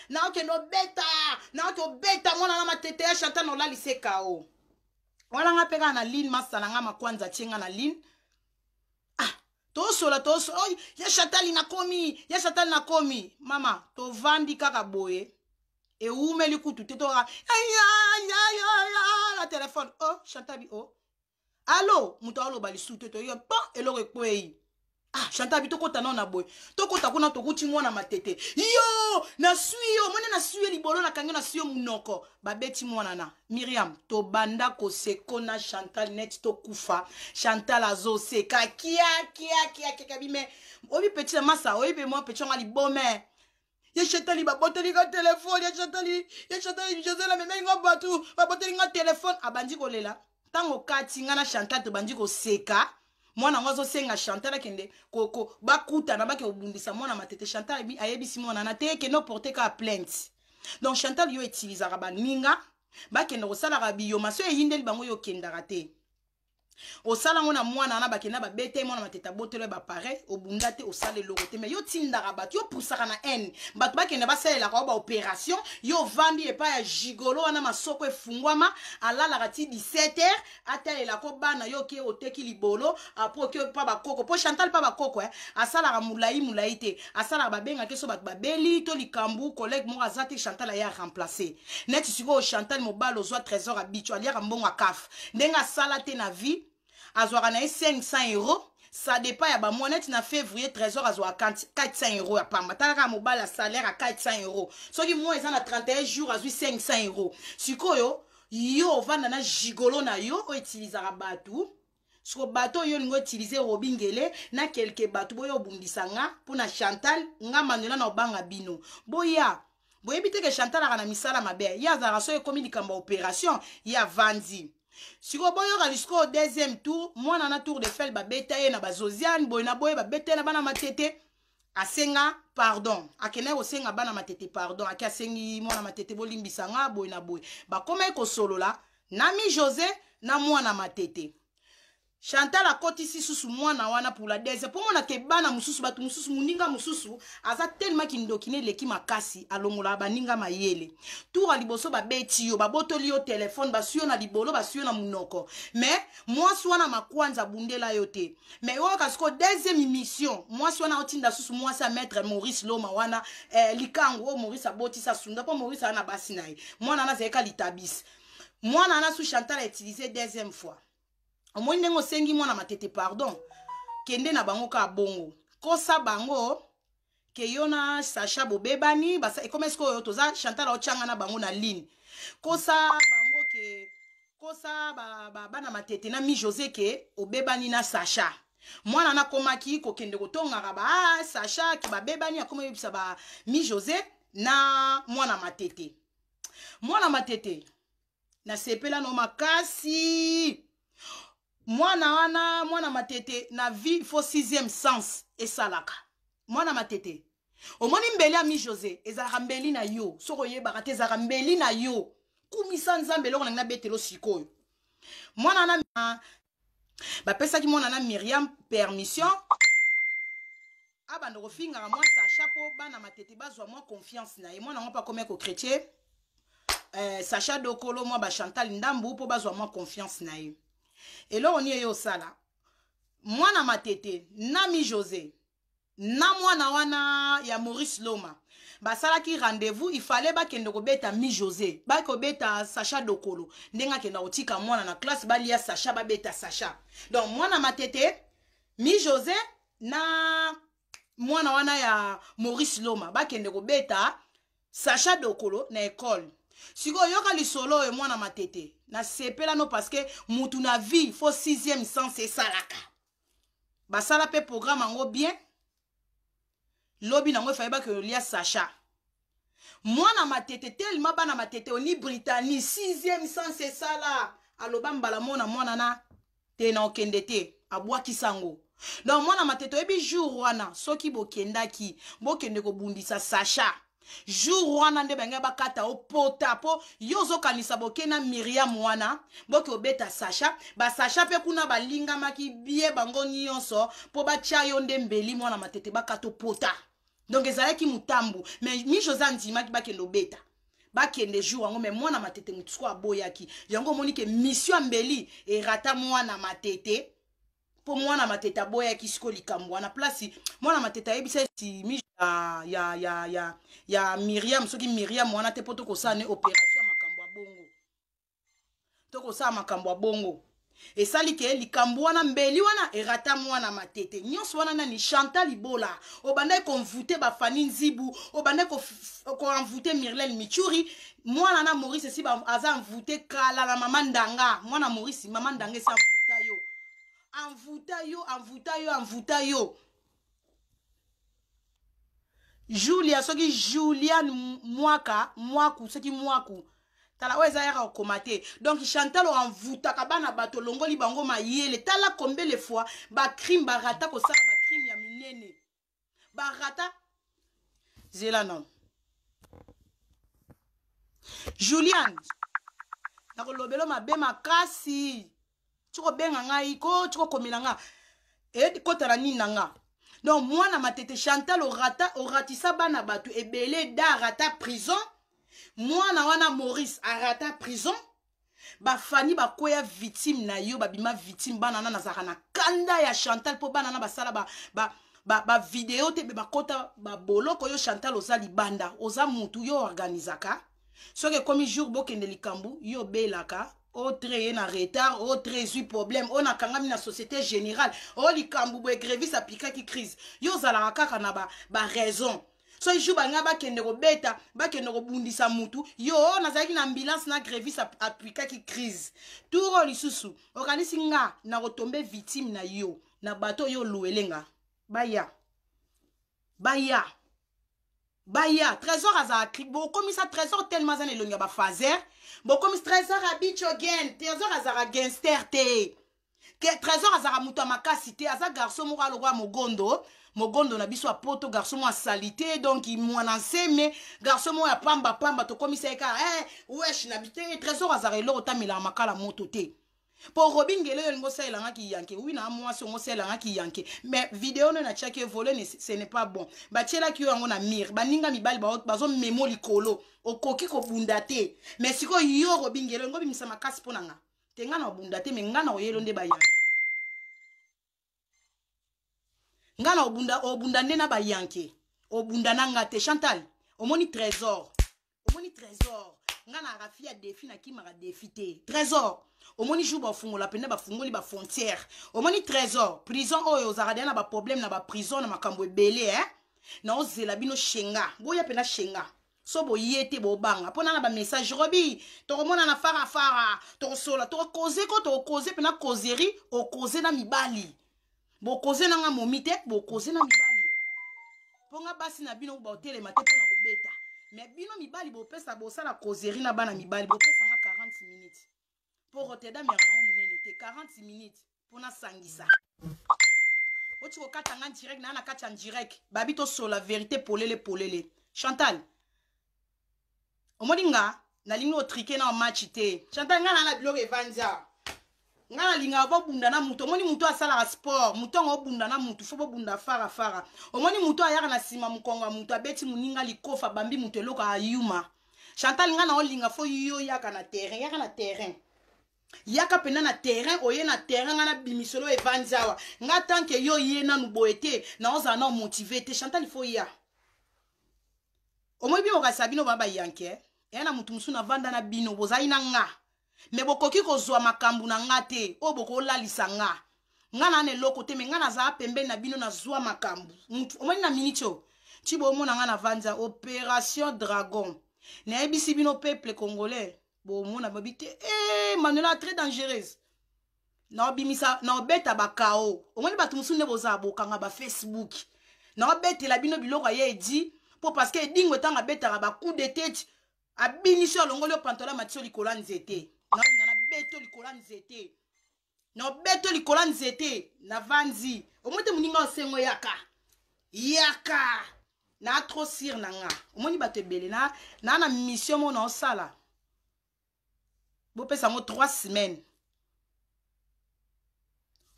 na okendo beta mwana na matete ya Chantal no lalise kao. Wala nga pega na line masala nga makwanza chenga na line. Ah, toso oy, ya Chantal na komi. Mama, to vandi kaka boye. E umeli kutu tetora. La téléphone. Oh, Chantal bi oh. Allo, muto alo bali sute to yo bon elore kwei. Ah, Chantal bi to kota na boye. To kota kuna to kuti mwana matete. Yo, na suyo, mwana na suyo libolo na kanyo na suyo munoko. Babeti mwana na. Myriam, to banda ko seko na Chantal net to kufa. Chantal azo seka kia bime. Obi petit na masa, obi pe moi petit ngali bome. Ya Chantal ba boteli ka téléphone, ya Chantal José la meme ngo batu, ba boteli nga téléphone abandi ko lela. Tango kati nga na Chantal to bandi ko seka. Mwana ngozo senga Chantal kende koko bakuta na bake obundisa mwana matete Chantal ayebisi mwana na te ke no porter ka plainte. Donc Chantal yo utilise ba ninga bakende ko sala ka biyo maso e hindeli bango yo kenda rate. osala ngo na mwana na bakenda ba bete mwana mateta botelo ba pare obunda te osala lokote mais yo tindaka bato yo pusaka na haine bato bakenda basalela ko ba opération yo vandi epa ya gigolo wana masoko efungwama alala ti 17h atalela ko bana yo ke oteki libolo apo ke pa bakoko po Chantal pa bakoko asala ka mulai te asala ba benga ke so bato babeli to likambu collègue mo azate Chantal ya remplacer net siko Chantal mobalo zwa trésor habituel ya mbongo kaf ndenga sala te na vie azwaka na 500 euros ça dépend ya ba monete na février trésor azwa 400 euros ya pamba talaka mobala salaire à 400 euros soki moi eza na 31 jours azwi 500 euros sikoyo yo vanda na gigolo na yo o utilizaka batu siko bato yo lingo utiliser robingele na quelque bato boyo bundisa nga pona Chantal nga manuela na obanga bino boya boyebi te ke Chantal akana misala mabe ya zara so ekomi likambo opération ya vandi siko boyo kalisiko deuxième tour mwana na tour de fel ba betaye na bazosiane boy na boy ba betaye na bana matete asenga pardon akene osenga bana matete pardon akasengi mwana matete bolimbisa nga boy na boy ba koma ko solola nami José na mwana matete Chantal akotisi susu mwana wana pour la deuxième pour mona ke bana mususu batu mususu muninga mususu aza tellement kindokine leki makasi alongola baninga mayele tour aliboso ba beti yo ba botoli yo téléphone ba suyo na libolo ba suyo na munoko mais moi swana makwanza bundela yo te mais o kasiko deuxième émission moi swana otinda susu moi sa maître Maurice Loma wana likango Maurice aboti sa sunda po Maurice ana basinaye mwana na zeka litabis mwana na su Chantal a utilisé deuxième fois omoi ndengo sengi mwana matete pardon kende na bango ka bongo kosa bango ke yona Sacha bobebani basa ekomesko yo toza Chantal ochanga na bango na ligne kosa bango ke kosa bana matete na mi José ke obebani na Sacha mwana na komaki ko kende kotonga ba Sacha ki babebani akoma yebisa ba mi José na mwana matete na sepela no makasi mwana matete na vie faut 6e sens esalaka mwana matete omoni mbeli ya mi José ezalaka mbeli na yo soko yebaka te ezalaka mbeli na yo kumisa nzambe eloko na betelo sikoyo mwana na bapesaki mwana na Myriam permission abanda kofingaka mwa Sacha po bana matete bazwa mwa confiance na ye mwana ngo pa komeko chrétien Sacha dokolo mwa ba Chantal ndambu po bazwa mwa confiance na ye eloko ni yo sala mwana matete na mi José na mwana wana ya Maurice Loma basala ki rendez-vous il fallait ba kende ko beta mi José ba ko beta Sacha dokolo ndenga kenda otika mwana na classe balia Sacha ba beta Sacha donc mwana matete mi José na mwana wana ya Maurice Loma ba kende ko beta Sacha dokolo na école siko yoka lisolo e mwana matete na sepela no parce que mutu na vie faut 6e sens esalaka basala pe programme ngo bien lobi nango faye ba ke lia Sacha mwana matete tellement bana matete oni Britannie 6e sens esala aloba mbala mwana na te na okende te abwaki sango donc mwana matete ebi jour wana soki bokendaki bokende ko bundisa Sacha jour wana nde benga bakata opota po yozo kanisa bokena Myriam wana boki obeta Sacha ba Sacha pe kuna balinga maki bie bango nyonso po ba tia yo nde mbeli mwana matete bakata opota donc ezalaki mutambu mais mi José ndima ki bakendo beta bakende jour yango mais mwana matete mutuko aboyaki yango monike mission mbeli e rata mwana matete po mwana matete aboyaki siko likambo wana place mwana matete ayebisa si mi ya Myriam soki Myriam wana te poto ko sane opération makambo bongo to ko sa makambo bongo et sali ke likambo wana mbeli wana erata mwana matete nyonso wana nani Chantal Ibola obanda ko mvute ba fani nzibu obanda ko mvute Mirlène Michuri mwana na Maurice si ba aza mvute kala na mama ndanga mwana Maurice mama ndanga sa envuta yo Julia soki Julian mwaku soki mwaku tala weza yaka komate donc Chantal envuta kabana bato longoli bango mayele tala combien les fois ba crime barata ko sala ba crime ya minene barata zela non Julian nakolobelo mabe makasi tiko benga ngai ko tiko komela nga et kota na nini nga. Donc moi na matete Chantal oratisa bana batu ebele da rata prison. Moi na wana Maurice arata prison. Ba Fanny ba koya victime na yo ba bima victime bana na nazaka na kanda ya Chantal po bana na basala ba vidéo te ba kota ba boloko yo Chantal oza libanda oza mutu yo organizaka. Soki komi jour bokende likambu yo belaka o traye na retard o trésui problème on a kangami na société générale o likambu bo grévis apika ki crise yo zala kaka na ba raison so jour banga ba kende ko beta ba kende ko bundisa mutu yo nazaki na ambulance na grévis apika ki crise touro lisusu okanisi nga na ko tomber victime na yo na bato yo louelenga Baya, trésor aza clip, bon comme ça trésor tellement zane longa ba fazer, bon comme trésor habitio gen, trésor azara gangster te. Que trésor azara muta makasi te, aza garçon mo roi mogondo na biso poto garçon mo salité donc il mwana seme, garçon mo ya pamba to comme ça ka wesh na bité trésor azara lo tamila makala moto te. Pour Robin Gele ngo sela nga ki yanke oui na moi so ngo sela nga ki yanke mais vidéo no na chake voler ce n'est pas bon ba tshela ki yo ngo na mir baninga mibali bazo memo likolo okoki ko bundate mais siko yo Robin Gele ngo bimisa makasi pona nga tenga na bundate mais nga na oyelo nde ba yanke nga na obunda nde na ba yanke obunda nanga te Chantal omoni trésor nga na rafia défi na ki mara défi te trésor omoni jour ba fungola pena ba fungoli ba frontière omoni trésor prison oyo ozarade na ba problème na ba prison na makambo ebele na ozela bino shenga boya pena shenga so boyete bo banga pona na ba message robi to komona na fara to sola to causer pena causerie o causer na mibali bo causer na nga momite bo causer na mibali ponga basi na bino ba hôtel mate pona kobeta mais bino mibali bo pesa bo sala causerie na bana mibali bo pesa nga 40 minutes pour Rotterdam était 40 minutes pour na sangisa. Ochi ko katanga direct na kata en direct. Babito sur la vérité polele. Chantal. Omodinga na lingo triqué na match te. Chantal nga na blog evanza. Nga na linga bo bunda na muto. Omoni muto asala sport, muto ngo bunda na muto, fo bo bunda fara. Omoni muto ayaka na sima mukonga muto abeti muninga likofa bambi muto loka ayuma. Chantal nga na olinga fo yo yaka na terrain. Yaka pena na terrain oye na terrain nga na bimisolo evanzawa nga tanke yo ye na nuboete na oza na motivé te Chantal il faut ya omo bi okasa bino baba yanke na mutu musu na vanda na bino bozai na nga me bokoki kozwa makambu na nga te o boko lalisa nga na ne loko te me nga na za pembe na bino na zwa makambu omo na minito tibo mo na nga na vanza opération dragon na ebisi bino peuple congolais bon mona babite Manuela très dangereuse na bimisa na beta bakao omoni batu musune boza bokanga ba Facebook na beta la bino biloko ye di po parce que dingo tanga beta ba coup de tête abiniso longolo pantola matio likola nzete na beto likola nzete na beto likola nzete na vanzi omote muninga osengo yaka na trop sir nanga omoni batu ebele na mission mo na osala Vous pouvez 3 semaines.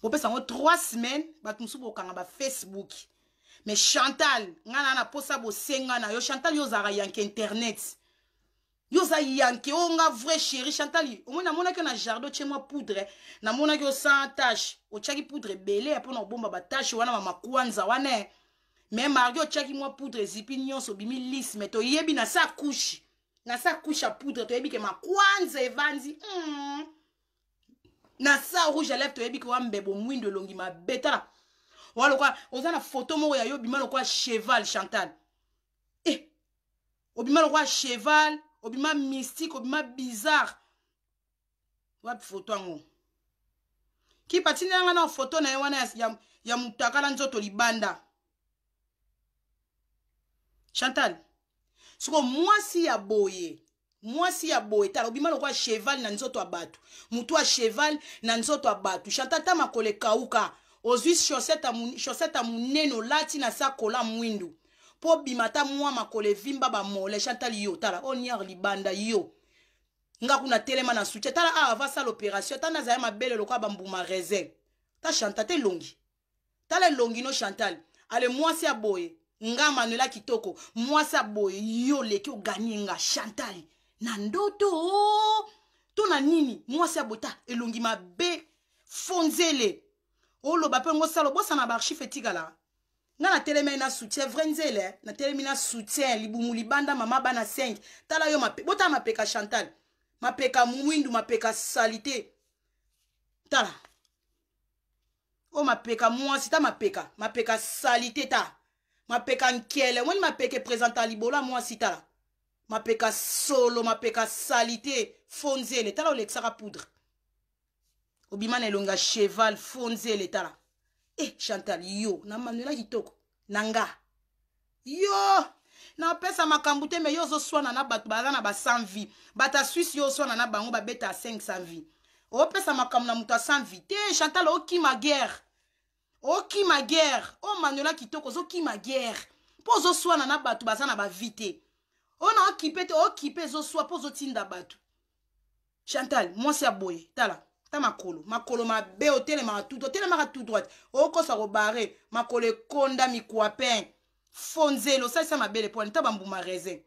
Vous pouvez 3 semaines. Vous pouvez Facebook. Mais Chantal, na posa bo senga na yo Chantal yo zara yanke internet. Yo za yanke o nga vrai chéri Chantal. O mona ke na jardin chez moi poudre. Na mona ke sans tache. O chaki poudre belé pour na bomba ba tache wana mama kwanza wana. Mais Mario chaki moi poudre zipi nyonso bimi lis mais to yebi na sa couche. Na sa couche à poudre to yebi ke ma kwanza evanzi na sa rouge à lèvres to yebi ke wa mbebo mwindo longi ma beta wala kwa ozana photo mo ya yo bima lo kwa cheval Chantal obima lo kwa cheval obima mystique obima bizarre wa photo ngo ki patina nga na photo na wana ya mutakala nzoto libanda Chantal Soko mwasi ya boye tala obima lokwa cheval na nzoto abatu mutu a cheval na nzoto abatu Chantal ta makole kauka ozwi chaussette a muneno lati na sakola mwindu po bimata mwa makole vimba ba mole Chantal yo tala oniar libanda yo nga kuna telema na soutien tala ava sa l'opération tana za ma belle lokwa bambuma raisin ta Chantal te longi tala longi no Chantal ale mwasi ya boye nga Manuela kitoko mwasi ya boye yo leki oganye nga Chantal na ndoto to na nini mwasi ya bota elongi mabe fonzele oloba pe ngo salo bosa na barchife tigala nga na telema na soutien vrai nzele na telema na soutien libumu libanda mama bana 5 tala yo bota mapeka Chantal mapeka mwindu mapeka salite tala o mapeka mwasi ta mapeka salite ta mapeka nkele woni mapeke présenta libola mwasi tala mapeka solo mapeka salite fonzele tala olexaka poudre obimana elonga cheval fonzele tala Chantal yo na Manuela kitoko nanga yo na pesa makambu te me yo zo swana na batu baza na ba 100 vie bata Suisse yo swana na bango ba beta 500 vie o pesa makambu na muta 100 vie te Chantal okima guerre o Manuela kitoko zo kima guerre po zo swana na batu baza na ba vite ona okipe te okipe zo swa po zo tinda batu Chantal mwasi ya boye tala ta makolo mabe hôtel ma tout droite oko sa robare makolo konda mikwapin fonzelo ça ma belle point ta bambuma raisin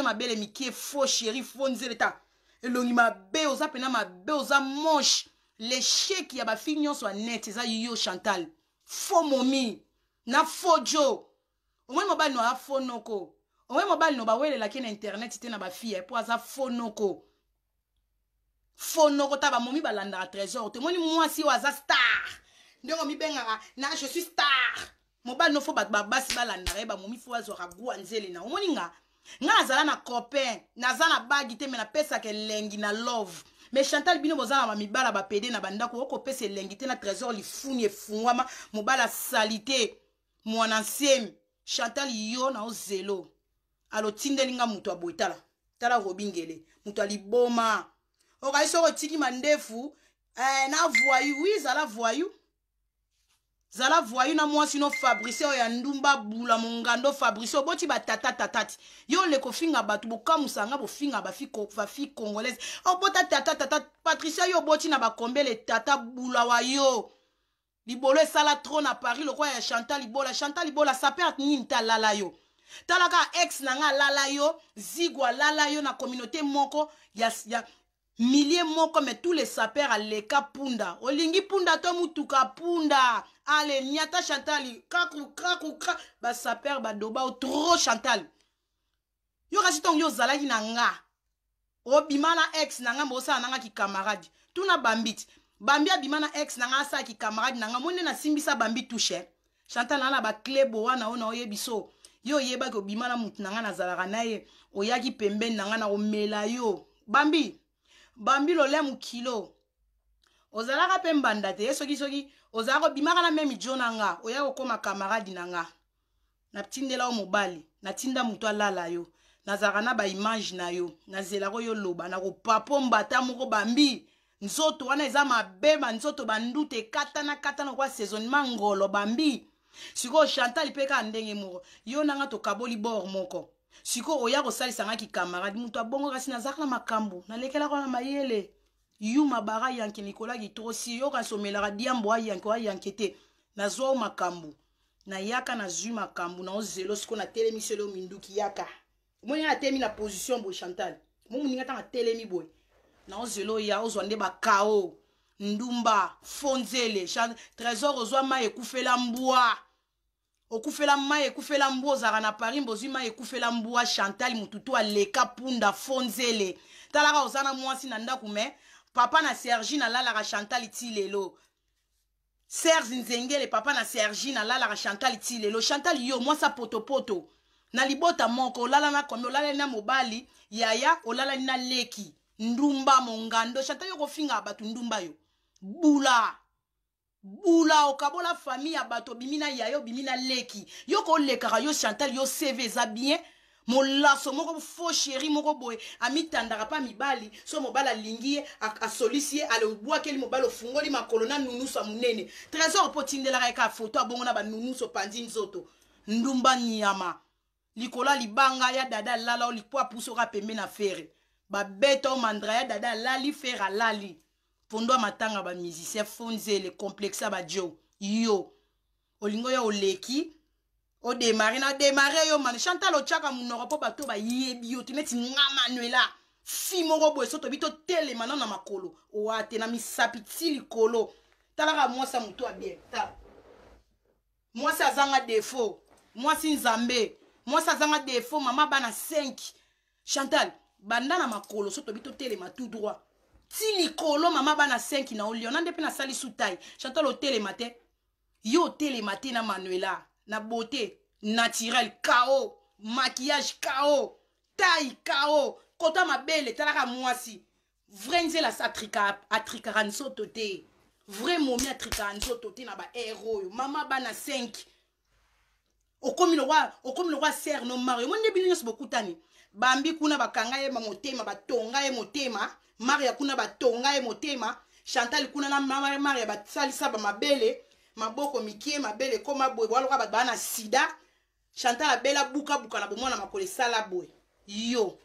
ma belle mikie faux chéri fonzelo ta elongi mabe oza pena mabe oza moche les chèques ya ba fille nyonso net eza yo Chantal faux momi na faux jo omwe mobile no a faux noko omwe mobile no ba welela ke na internet te na ba fille po aza faux noko Fono kota ba momi balanda a trésor te moni mwasi waza star ndongo mi benga na je suis star mobile no fo bat babasi balanda ba momi fo wazo ragwa nzele na omoni nga azala na copain nazana bagi te me na pesa ke lengi na love mais Chantal bino bozana ba mibala ba pede na bandako oko pesa lengi te na trésor li funi e fungwama mobala salite mwana nsem Chantal yo na ozelo alo tindelinga muto aboitala tala robingele muto aliboma okai soko tiki mandefu na voyou oui zala voyou na mwasi no Fabrice ya ndumba bula mongando Fabrice boti ba tatati yo le kofinga batu bokamusanga bofinga ba fi congolaise bota tata Patricia yo boti na ba kombele tata bula wa yo libolo sala trop na Paris le quoi ya Chantal Libola sa perte ni nta lala yo talaka ex nanga lala yo zigwa lala yo na communauté moko ya milliers moko mais tous les sapeurs à leka punda olingi punda to mutuka punda ale nyata Chantal kaku ba sapeur ba doba o trop Chantal yo kasi tong yo zalaki na nga obimana ex nanga mosa nanga ki camarade tuna bambit bambi abimana ex nanga sa ki camarade nanga mone na simbisa bambi touche Chantal na ba klebo wana ona oyebiso yo yeba ko bimana mutu nanga na zalaka naye oyaki pembe nanga na omela yo bambi lolemu kilo ozalaka pe mbanda te soki ozalaka bimaka na memi jona nga oya kokoma camarade nanga na tindela o mobali na tinda mutu alala yo nazalaka na ba image na yo nazelaka yo loba na kopapo mbata moko bambi nzoto wana eza mabeba nzoto bandute katana kwa saisonnement ngolo bambi siko Chantal peka ndenge moko yo nanga to kaboli bor moko siko oya kosalisa ngaki camarade mutu abongo kasi nazaka na makambo nalekela kwa na mayele yu mabara yanke Nicolas Gitrosi yo kasomela diambo yanke te nazwa makambo na yaka na zui makambo na ozelo siko na telemi selo minduki yaka moni na temi na position bo Chantal mo muninga ta telemi boy na ozelo ya ozwande ba kao ndumba fonzele trésor ozwa ma ekufela mbwa okufela mai ekufela mbo zaka na Paris mbozwi mai ekufela mbwa Chantal mututu aleka punda fonzele talaka ozana mwasi na ndaku me papa na Sergi na lalaka Chantal tilelo Serge Nzengele papa na Sergi na lalaka Chantal tilelo Chantal yo mwasa poto na libota moko olala na kombe olala na mobali yaya olala na leki ndumba mongando Chantal yo kofinga batu ndumba yo bula okabola famille ya bato bimina yayo bimina leki yo ko lekaka yo Chantal yo CV za bien molaso moko faux chéri moko boy amitandaka pa mibali so mobala lingie a solicier ale obwa keli mobalo fungoli makolona nunusa munene trésor potindela ka photo abongona ba nunuso pandi nzoto ndumba nyama likola libanga ya dada lala likwa puso ka pembe na fere ba beta o mandraya dada lali faire à lali pondo matanga ba musicien fonze le complexe ba jo yo olingo ya oleki o démarrer na démarrer yo man Chantal o chaka munoko po bato ba yebi yo tineti nga Manuela fi moko boye soto bito tele manana makolo o ate na misapiti likolo talaka mwasa mutu a bien ta mwasi azanga défaut mwasi nzambe mwasi azanga défaut mama bana 5 Chantal banda na makolo soto bito telema tout droit ti likolo mama bana 5 na olio nande pe na sali sutai Chantal o telema te yo telema te na Manuela na beauté naturelle KO maquillage KO taille KO kota mabele talaka mwasi vrai nzela satrika atrika nsoto te vrai momi atrika nsoto te na ba héros mama bana 5 okomi le roi ser no Mario monde bilino bokutani bambi kuna bakanga ye motema batonga ye motema Maria kuna batonga ye motema Chantal kuna na mama Maria basalisa ba mabele maboko mikie mabele koma boye waloka bana sida Chantal abela buka na bomona makole sala boye yo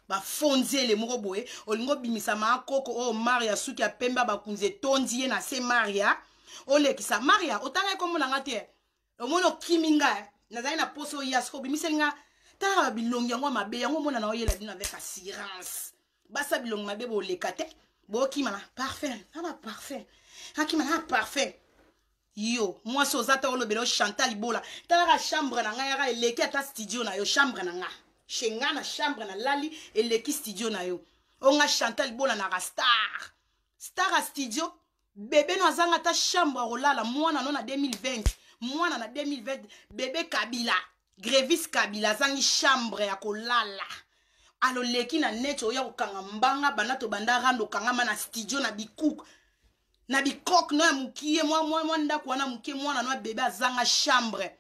ba fonzele moko boye olingo bimisa makoko o Maria suki ya pemba bakunze tondi ye na se Maria olekisa Maria otanga komona ngate omono kiminga nazali na poso yasko bimiselinga tala bilongi yango mabe yango mona na oyela dina avec assurance basa bilongi mabe bo lekate bo kimana parfait na parfait hakimana parfait yo moi so zata olobelo Chantal Bola tala ka chambre na nga ya eleki ata studio na yo chambre na nga shenga na chambre na lali eleki studio na yo onga Chantal Bola na ka star a studio bébé no azanga ta chambre olala mwana no na 2020 mwana na 2020 bébé Kabila Grévis Kabila zangi chambre ya kolala alo leki na net oya kokanga mbanga banato banda rando kangama na studio na bikuku na bikok no ya mukie mwa ndako wana mukie mwana no bébé azanga chambre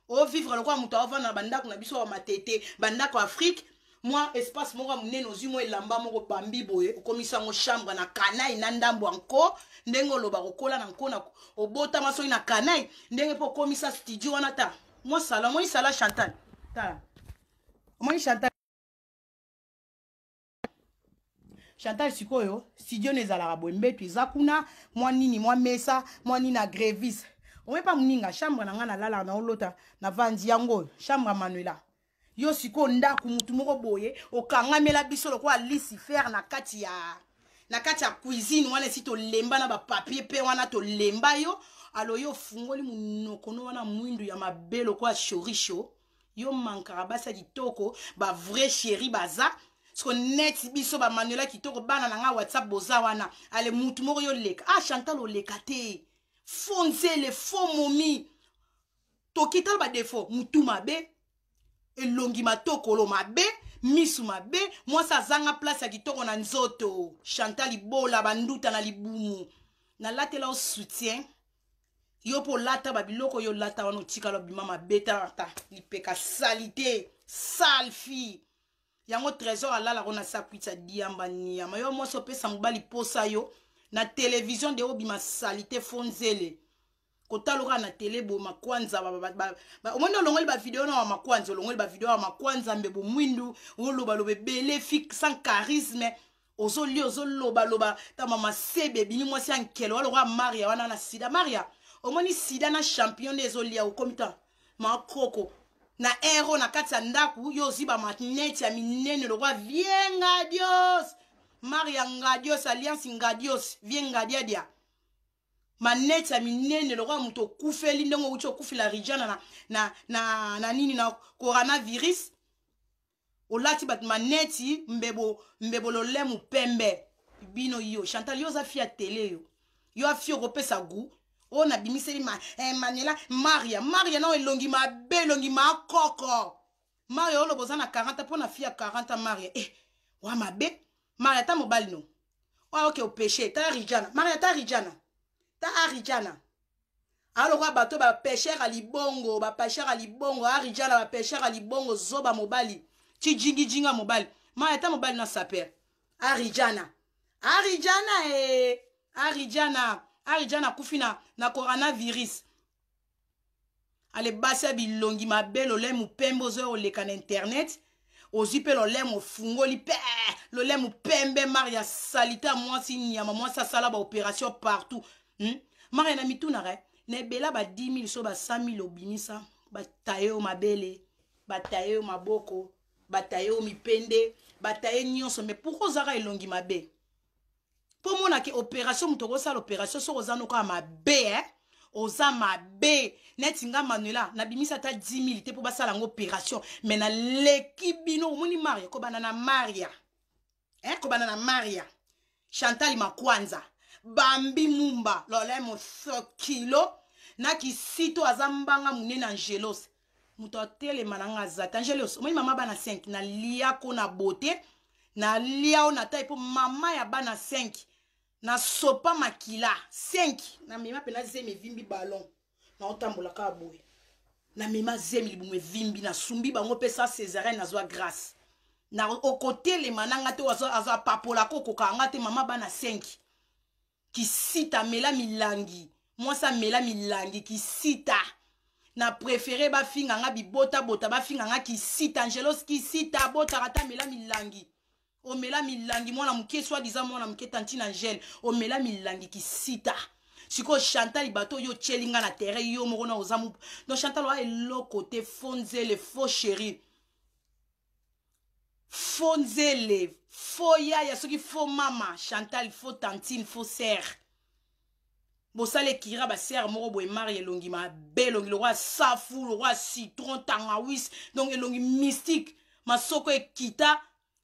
o vivre le quoi muto ava na bandako na biso wa matete bandako Afrique moi espace moko munene ozimo elamba moko bambi boye okomisa ngo chambre na kanai na ndambo anko ndenge oloba kokola na nkona obota maso na kanai ndenge po komisa studio wana ta moi sala Chantal ta moi Chantal sikoyo studio nezala boye mbetu ezakuna mwa nini mwa mesa mwa nini na Grévis on pas muninga chambre na nga na lala na olota na vandi yango chambre Manuela yo siko ndaku mutu moko boye okangamela biso lokwa Lucifer na kati ya cuisine wana si to lemba na ba papier pe wana to lemba yo alo yo fungoli munoko no wana mwindu ya mabelo kwa chorisho yo mankara basa kitoko ba vrai chéri baza so net biso ba Manuela kitoko bana na nga WhatsApp boza wana ale mutu moko yo leka Chantal o leka te fonce le faux momi tokita ba défaut mutu mabe elongi matokolo mabe misu mabe mwasa zanga place ya kitoko na nzoto Chantal Bola banduta na libumu na latela o soutien yo po lata ba biloko yo lata wana tika lo bima mabeta ta lipeka salité sale fille yango trésor alala kona sakwita diamba niama yo moso pesa mobali posa yo na télévision de obima salité fonzele kotaloka na télé bo makwanza omona olongoli ba vidéo na makwanza olongoli ba vidéo ya makwanza mbebo mwindu oloba lobe bele fik sans charisme ozoloba ta mama sebe bini mwasi ankelo aloka Maria wana na sida Maria omoni sida na champion des olia au komita makoko na héros na kati ya ndaku yo ziba matneti ya minene lokwa vienga Dios Maria ngadios alliance ngadios vienga dia maneti ya minene lokwa muto kufeli ndongo ucho kufila rijana na nini na coronavirus olati bat maneti mbebo lolemu pembe bino yo Chantal yo za fia télé yo afio kopesa gu o na bimiseli Manuela Maria na elongi mabe elongi makoko Maria oloboza na 40 pona fia 40 Maria wa mabe Maria ta mobali no wa oke o péché ta rijana Maria ta arijana alors bato ba pêcheur à libongo ba pêcheur à libongo arijana ba pêcheur à libongo zoba mobali ti jinga mobali Maria ta mobali na saper arijana kufina na coronavirus ale basa bilongi mabelo le mupembo zo oleka na internet ozipe lolemo fungoli pe lolemo pembe Maria salita moi si nyama moi ça sala ba opération partout Maria na mituna re na bela ba 10 000 so ba 100 000 obimisa ba taye o mabele ba taye o maboko ba taye o mipende ba taye nyonso mais pourquoi zara elongi mabe pour mona ke opération mutoko sa l'opération so ozano ka mabe oza mabe neti nga Manuela na bimisa ta 10 000 te pour basala ngo opération mais na lekibino moni Maria ko banana Maria ko banana Maria Chantal Makwanza Bambi Mumba lolemo sokilo na kisito azambanga munene Angelos muto tele mananga zata Angelos moni mama bana 5 na lia ko na beauté na lia o na taille pour mama ya bana 5 na sopa makila 5 na mema pena zemi vimbi ballon na otambola ka boye na mema zemi libume vimbi na sumbi bango pesa césarienne na zwa grâce na au côté les mananga te wazo papola koko kanga te mama bana 5 qui sita mela milangi moi ça mela milangi qui sita na préféré ba finga nga bibota bota ba finga nga qui sita Angelos qui sita bota rata mela milangi o mela milangi mwana muke soit disant mwana muke tantine Angèle o mela milangi qui sita siko Chantal bato yo chelinga na terre yo moko na ozamu donc Chantal wa elo côté fonzele faux chéri fonzele faux yaya soki faux mama Chantal faux tantine faux sœur bosale kira ba sœur moko boy mari elongi ma belongi le roi safu le roi citron tangawis donc elongi mystique masoko ekita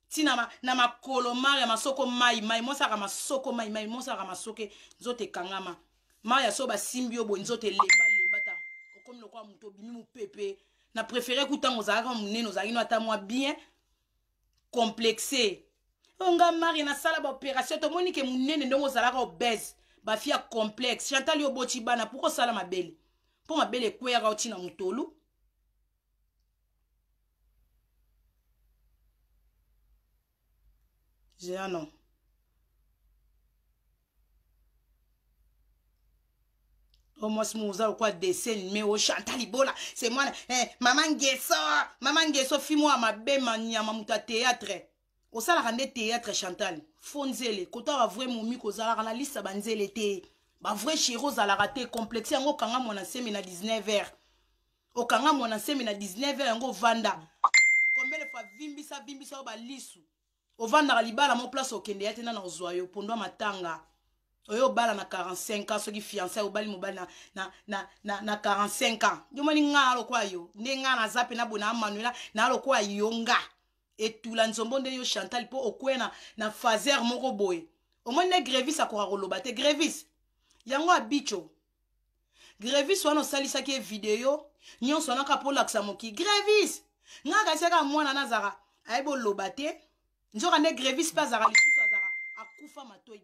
tina na makolo mari masoko mai moi saka masoko mai moi saka masoke nzote kangama mari so ba simbio bo nzote lemba ta okomi lokwa muto bimi mu pepe na préféré kutango zaka munene ozakino ata moi bien complexé onga mari na sala ba opération to monique munene ndongo zalaka obèse ba fia complexe Chantal yo boti bana pourquoi sala mabele pour mabele kwera otina mutolu j'ai un nom au moins mouza quoi dessin mais au Chantal Ibola c'est moi maman Ngeso fimo mabe manyama muta théâtre au sala rande théâtre Chantal fonzele kota va vrai momi ko zala na liste banzele te ba vrai chiro zala raté complexe yango kanga mona semi na 19h o kanga mona semi na 19h yango vanda combien de fois vimbisa ba lisu o vanda libala mon place au kende yatena na ozoyo pondo matanga oyo bala na 45 ans soki fiancé o bali mobali na 45 ans yo moni ngalo kwa yo ndenga na zape na bona Manuela na lo kwa yonga etula nzombo nde yo Chantal po okwena na fazer moko boye omone Grévis akora koloba te Grévis yango abicho Grévis wana salisa ki video nyonso naka po laksa moki Grévis ngaka seka mwana nazara aibo loba te nzoka ne Grévis pa zara lisusu azara akufa matoi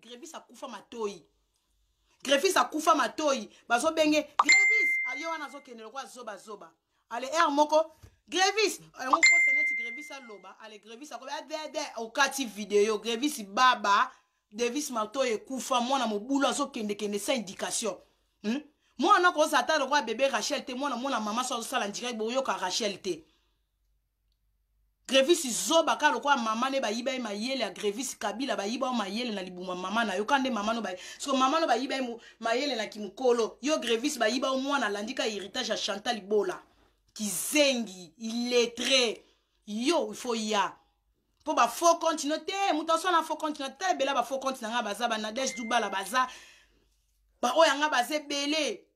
Grévis akufa matoi bazo benge Grévis ayo wana zo kenelo kwa zoba ale moko Grévis on peut Grévis aloba ale Grévis akoba dede okati video Grévis baba Davis mato ekufa mwana mobulu azo kende sa indication mwana ko zata le roi bébé Rachel te mwana mama so sala direct boyo ka Rachel te Grévis zoba ka lokwa mama ne ba yiba mayele ya Grévis Kabila ba yiba mayele na libuma mama na yo kande mama no ba so mama no ba yiba mayele na kimukolo yo Grévis ba yiba mwana landika héritage ya Chantal Ibola kizengi illettré yo il faut ya pour ba faux continuité mutanso na faux continuité bela ba faux continuité nga baza ba Nadège Dubala baza ba oyanga baze belé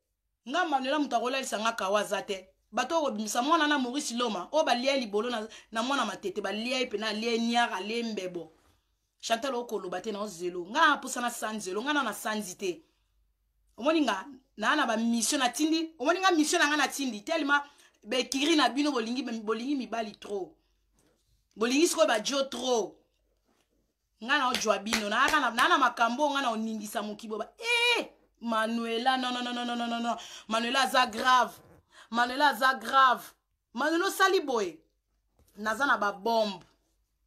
nga Manuela mutakola lisanga kawaza te bato obimisa mwana na Maurice Loma o ba lia libolo na mwana matete ba lia pe na lia niara lembebo Chantal okoloba te na zelo nga pusana sanzelo nga na sanzité omoni nga na ba mission na tindi omoni nga mission nga na tindi tellement be kiri na bino bolingi mibali trop bolingi siko ba jo trop nga na ojwa bino na makambo nga na oningisa mokibo ba Manuela non Manuela za grave Manuela sali boy nazana ba bombe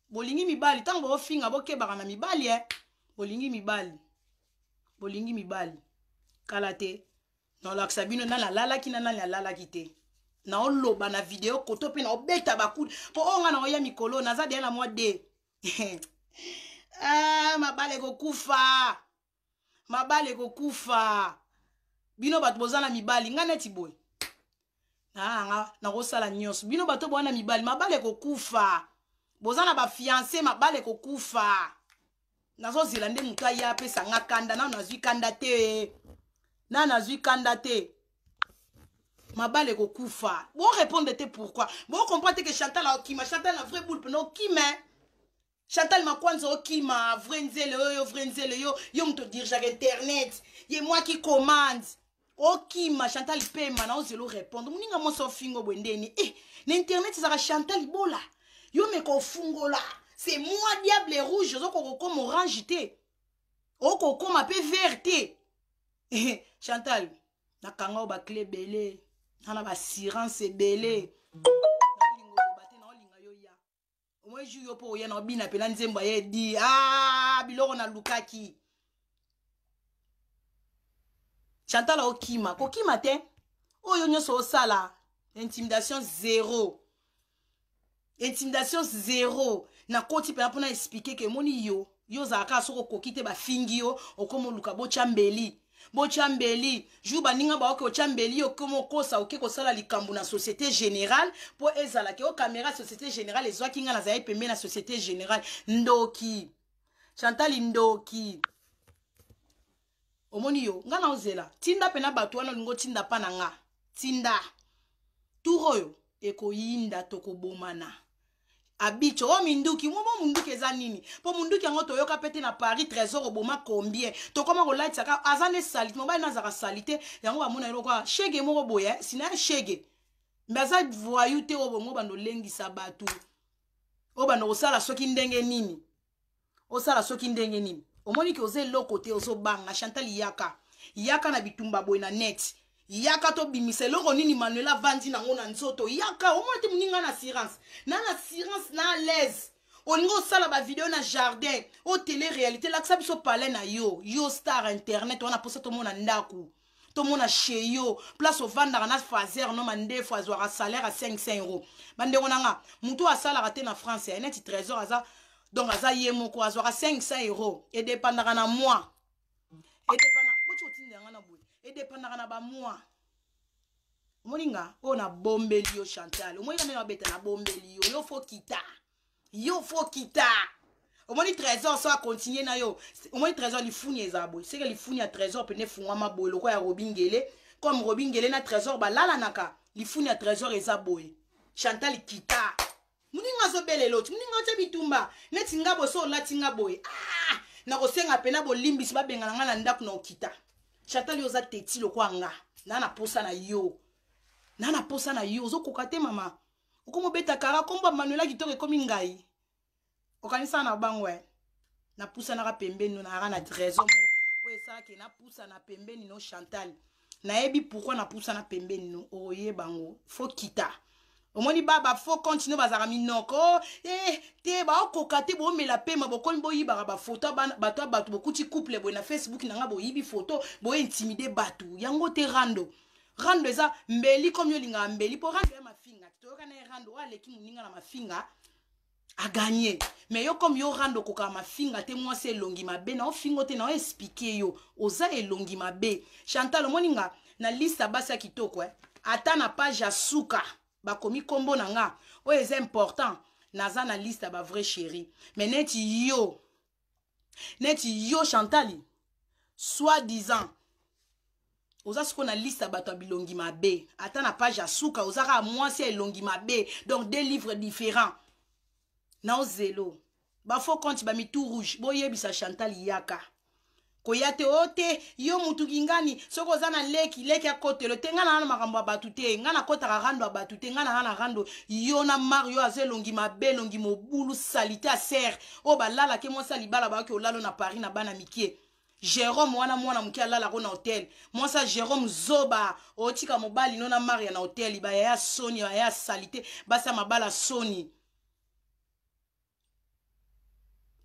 bolingi mibali tango bo finga bo kebaka na mibali bolingi mibali kala te non laksa bino na lala ki na lala ki te na oloba na video koto pe na obeta bakude po onga na oya mikolo naza de na moi de ah mabale kokufa bino bato bozana mibali nga neti boy na kosala nyonso bino bato bwana mibali mabale kokufa bozana ba fiancé mabale kokufa nazozela nde mutu aya apesa nga kanda na nazwi kanda te mabale kokufa bon répondre te pourquoi bon comprendre que Chantal a okima Chantal na vrai boule peno okima Chantal makwanza okima vrai nzele yo mto dirige internet ye moi qui commande okima Chantal pema na ozelo répondre muninga moso fingo bwendeni na internet ça Chantal bola yo me ko fungola c'est moi diable rouge ozoko comme orange te oko comme pe vert te Chantal nakanga ba clé belé na ba assurance belé na olinga yo ya omwe ju yo po ya na bina pe na nzemba ye di biloko na lukaki Chantal okima kokima te oyo nyoso osala intimidation zéro na koti pe na expliquer que moni yo zaka soko kokite ba fingi yo okomo luka bochambeli jou baninga ba oke ochambeli yo komo kosa oke kosala likambo na société générale po ezala ke o caméra société générale ezwa kinga na zaye pembe na société générale ndoki Chantal ndoki omoni yo nga na ozela tinda pena bato wana lingo tinda pa na nga tinda turoyo ekoyinda tokobomana abicho minduki munduki eza nini po munduki yango toyoka pete na Paris trésor oboma combien to koma ko light saka azane salite mobali na zaka salite yango ba mona yoko shege moko boye sina shege mbaza voyou te obongo bando lengisa batu obano osala soki ndenge nini omoni ki oze loko te ozo banga Chantal yaka na bitumba boye na net yaka to bimise loko nini Manuela vandi na ngona nzoto yaka omoni te muninga na assurance na l'aise olingo sala ba video na jardin o télé réalité la biso parler na yo star internet wana posa to mona ndaku to mona chez yo place au vendre na fazer no mande fois azwa salaire à 500 euros bande onanga mutu asala te na France ya net trésor aza donc aza yemoko azwa 500 euros et dépendra na mois et dépendra bocho tindanga na boy et dépendra na ba mois moninga ona bombeli yo Chantal omoyika na beta na bombeli yo fo kita omoni trésor so a continuer na yo omoni trésor lifuni ezabo c'est que lifuni ya trésor pene fungwa maboy loko ya Robingele comme Robingele na trésor balala naka lifuni ya trésor ezaboy Chantal kita muninga zo bele lot muninga tsa bitumba neti ngabo so latinga boy na kosenga pena bolimbisi babengana nga na ndaku na okita Chantal yo za teti lokwa nga na posa na yo zo kokate mama okomo beta kara komba Manuela kitoko komi ngai okanisa na bangwe na pusa na pembeni na na trésor o esala ke na pusa na pembeni no Chantal na ebi pourquoi na pusa na pembeni no oye bango faut kita omoni baba faut continuer bazara minoko te ba okokate bo mela pema bokoni bo yiba ba photo bato bokuti couple bo na Facebook na nga bo yibi photo bo intimider batu yango te rando eza mbeli comme yo linga mbeli po rando ya mafinga to kana rando wale ki muninga na mafinga a gagner mais yo comme yo rando koka mafinga te moi c'est longi mabe na ofingo te na expliquer yo oza elongi mabe Chantal moninga na liste basa kitoko ata na page ya suka bakomi kombo na nga o est important naza na liste ba vrai chéri mais neti yo Chantal soi-disant oza siko na liste bato bilongi mabe ata na page asuka ozaka moi c'est elongi mabe donc deux livres différents na ozelo ba faux compte ba mitou rouge boyebisa Chantal yaka koyate ote yo mutu kingani soko zana leki akotelo te ngana na makambo batu te ngana kota rando batu te ngana na rando yo na Mario azelongi mabe longi mobulu salite a serre o balala ke mo sali bala ba ke olalo na Paris na bana mikie Jérôme wana mwana mukia lala ko na hotel moi ça Jérôme Zoba otika mobali no na Maria na hotel ba ya Sony ya salite basa mabala Sony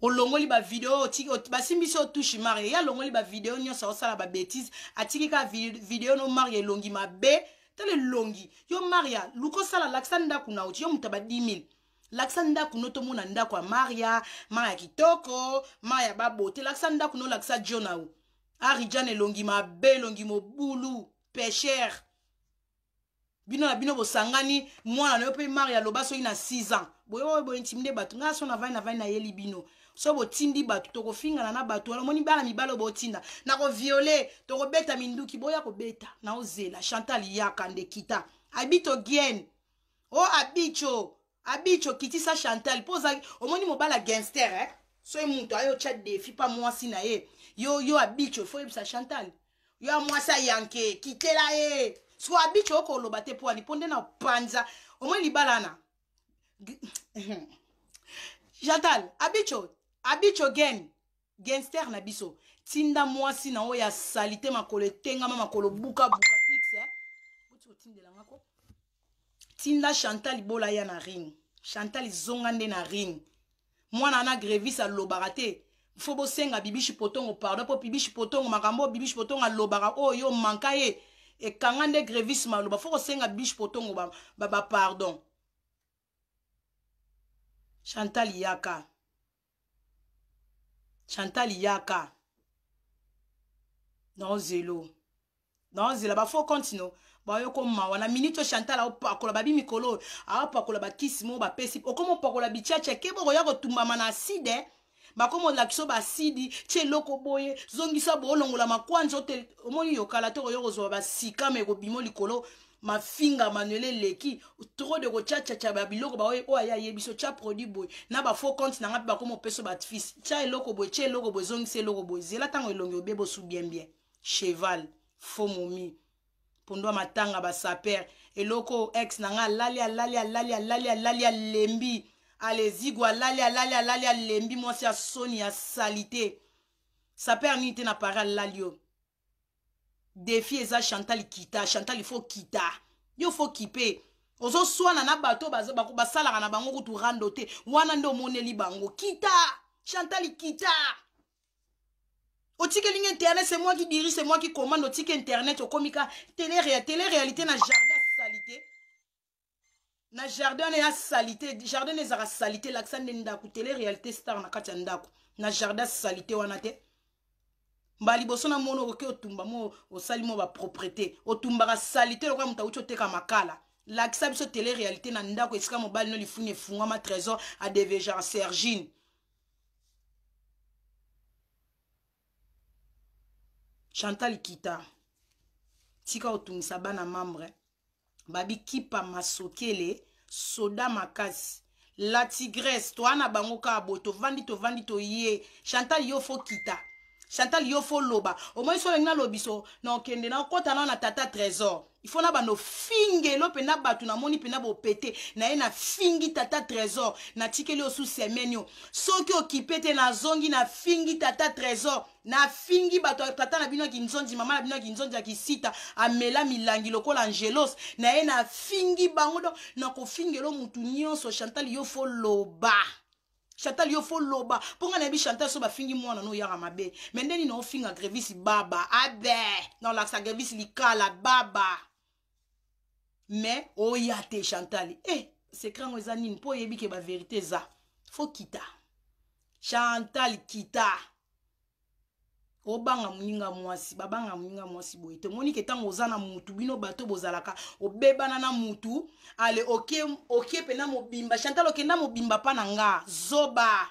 olongoli ba video basimbi so touche Maria ya longoli ba video nyo sa osala ba bêtise atiki ka video no Maria longi mabe tele longi yo Maria luko sala laksanda kuna uti yo mutaba 10 000 laksanda kuno to mona ndako Maria kitoko Maria babote laksanda kuno laksa Jona u Arijane longi mabe longi mobulu pêcheur bino na bino bosangani mwana na yo pe Maria lobaso ina 6 ans boyo intimide batu nga so na vai na yeli bino so botindi batu toko finga na batu wala moni bala mibalo botinda na ko violer toko beta minduki boya ko beta na ozela Chantal yaka nde kita abito gien o abicho kitisa Chantal poza omoni mobala gangster so emuntu ayo chat defi pa mwasi na ye yo abicho fo ebisa Chantal yo mwasa yanke kitela ye so abicho ko lobate po ani ponde na panza omoni libalana Chantal abicho gangster na biso tinda mwasi na o ya salite makolo tenga makolo buka x buti otindela ngako tinda Chantal bola ya na ring Chantal zongande na ring mwana na grevisa lobarate fobo senga bibishi potongo pardon po bibishi potongo makambo bibishi potongo lobara o yo manka ye e kangande grevis maloba foko senga bibishi potongo ba pardon Chantal yaka non zelo ba fo continue ba yo ko mawa na minute Chantal a pakola babi mikolo a pakola ba kisimo ba pesi okomo pakola bichacha kebo ya ko tumbama na acide ba komo la kiso ba acide che loko boye zongisa bolongola makwanzo te omoni yo kala to yo ko ba sika me ko bimo likolo ma finga manuele leki trop de ko chacha ba biloko ba o aya yebiso cha produit boy na ba fo compte na ngapi ba komo peso ba fils cha loko boy che loko boy zongise loko boy zela tango elongo bebo su bien cheval faux momi pondo matanga ba saper eloko ex nanga lalia lembi alezigwa lalia lembi mwasi ya soni ya salite saper ni te na para lalio défi eza Chantal kita Chantal il faut kita yo faut kipe ozo swana na bato basalaka na bango kutu rando te wana ndo moneli bango kita Chantal kita Otike ligne internet, c'est moi qui dirige, c'est moi qui commande. Otike internet, au komika télé-réalité na jardin salité. Na jardin na salité, jardin na zara salité, l'accent de ndaku télé-réalité star na katia ndaku. Na jardin salité wana te. Mbali boso na mono oke otumba mo osali mo ba propriété. Otumba ka salité lokwa muta ucho teka makala. L'accent biso télé-réalité na ndaku esika mobile no lifuni funga ma trésor à DVJ Sergine. Chantal kita tika otungisa bana membre babi kipa masokele soda makasi la tigresse to ana bango ka boto vandi to ye Chantal yo fo kita Chantal yo fo loba o moins so lenga lobiso na okende na kota na tata trésor il faut na bano finge lo pena batu na moni pena bo pété na ye na fingi tata trésor na tikeli osu semenyo soki okipete na zongi na fingi tata trésor na fingi bato tata na bino kinzonzi mama na bino kinzonzi akisita amela milangi lokola angelos na ye na fingi bango do na ko fingelo mutu nyonso Chantal yo fo loba Chantal yo fo loba ponga na bi Chantal so ba fingi mwana no yaka mabe mendeni no finga grevisi baba abe non la sa grevisi likala baba mais o yate Chantal c'est grand ezanine po yebi ke ba vérité za fo kita Chantal kita obanga muninga mwasi babanga muninga mwasi boye te moni ke tango ozana mutu bino bato bozalaka obebana na mutu ale oke pena mobimba Chantal okenda mobimba pa na nga zoba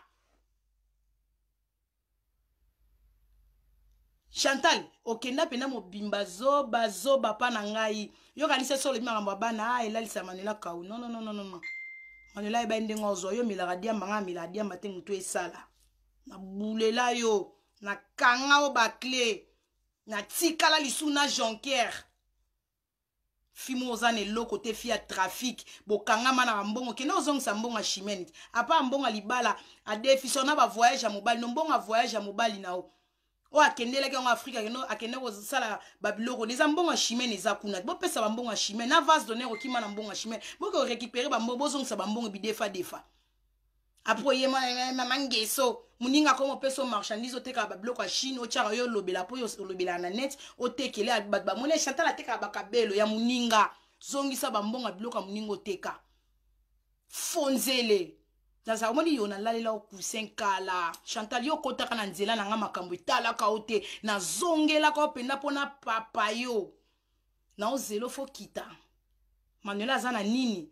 Chantal okenda pena mobimba zoba pa na ngai yo kanisa solo bimanga bana elalisa manela kawu non manela eba ndenga ozo yo milaka diamba nga milaka diamba te mutu esala na bulela yo na kanga o bakle na tikala lisuna Jonquière fimo ozane loko te fia trafic bokanga mana mbongo kena ozongisa mbongo chimene apa mbongo libala a défisio na ba voyage à mobile no mbongo voyage à mobile nao o akendele ke en Afrique keno akende ko sala babiloko les mbongo chimene za kuna bo pesa ba mbongo chimene na vase donner okima na mbongo chimene boko récupérer ba mbongo bozongisa ba mbongo bi defa après yema mangeso muninga komo peso marchandise oteka ba bloc à Chine otiaka yo lobela po yo lobela na net otekele ba mone Chantal ateka ba kabelo ya muninga zongisa ba mbonga bloc à muninga oteka fonzele naza omoni yo na lalela okusen kala Chantal yo kotaka na nzela na nga makambo etalaka ote na zongela ka openda pona papa yo na ozelo fo kita Manuela azana nini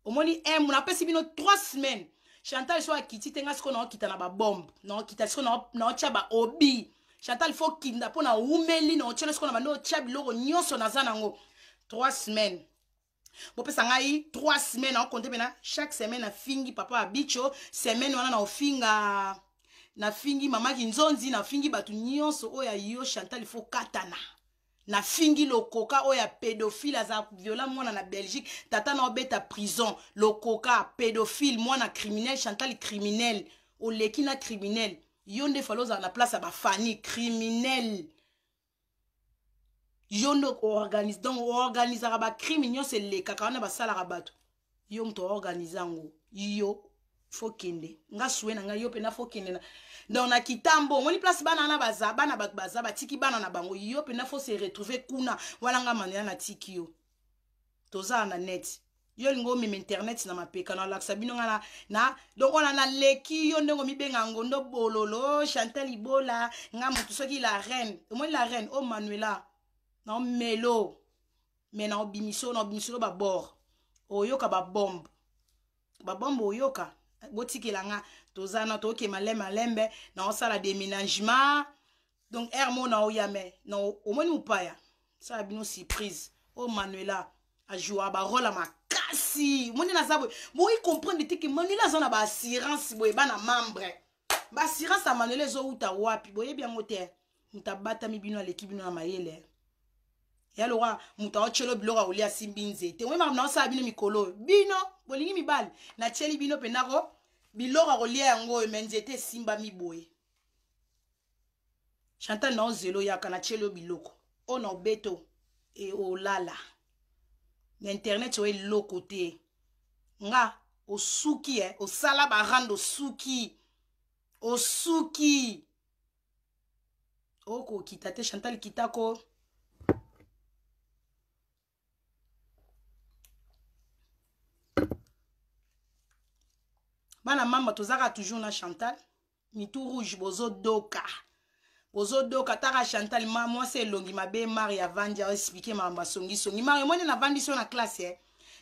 omoni muna pesi bino 3 semaines Chantal so akiti tenga siko na okita na ba bombe na okita siko na ocha ba obi Chantal fo kinda pona umeli na ochela siko na bando ocha biloko nyonso nazana ngo 3 semaines bopesa ngai 3 semaines na okonte bena chaque semaine na fingi papa abicho semaine wana na ofinga na fingi mama kinzonzi na fingi batu nyonso oya yo Chantal fo katana na fingi lokoka oya pédophile aza viola mwana na Belgique tata na obeta prison lokoka pédophile mwana criminel Chantal criminel oleki na criminel yonde faloza na place ba fani criminel yondo organise donc organiser ba criminel c'est le kaka na ba sala rabato yo mto organiser ngo yo fokende nga suena nga yo pe na fokende na donc na kitambo moni place bana na baza bana baza batiki bana na bango yo pe na fo se retrouver kuna wala nga manela na tiki yo toza na net yo lingo meme internet na mapeka na laksa bino nga na donc on a leki yo ndongo mi benga ngondo bololo Chantal Ibola nga mutu soki la reine moni la reine o Manuela na melo mais na obimiso ba bord oyoka ba bombe oyoka botikela nga tozana toke malembe na osala déménagement donc hermo na oyame na omoni upaya ça bino surprise o Manuela a joué ba rôle makasi moni na zabo moi comprendre que Manuela zona ba assurance boye bana membre ba assurance a Manuela zo uta wapi boye bien ngote mutabata mi bino aleki bino na mayele ya lowa muta chelo bilora oli asimbinze te wema na osala bino mikolo bino bolingi mibali na cheli bino penako bilora olia yango menzete simba miboye Chantal na ozelo yaka na chelo biloko ona obeto e olala na internet o eloko te nga osuki osala barando suki osuki oko kitate Chantal kitako bana mama tozaka toujours na Chantal mitou rouge bozo doka taka Chantal moi c'est longi mabe Maria Vandia expliquer mamba songi Maria moi na vandi so na classe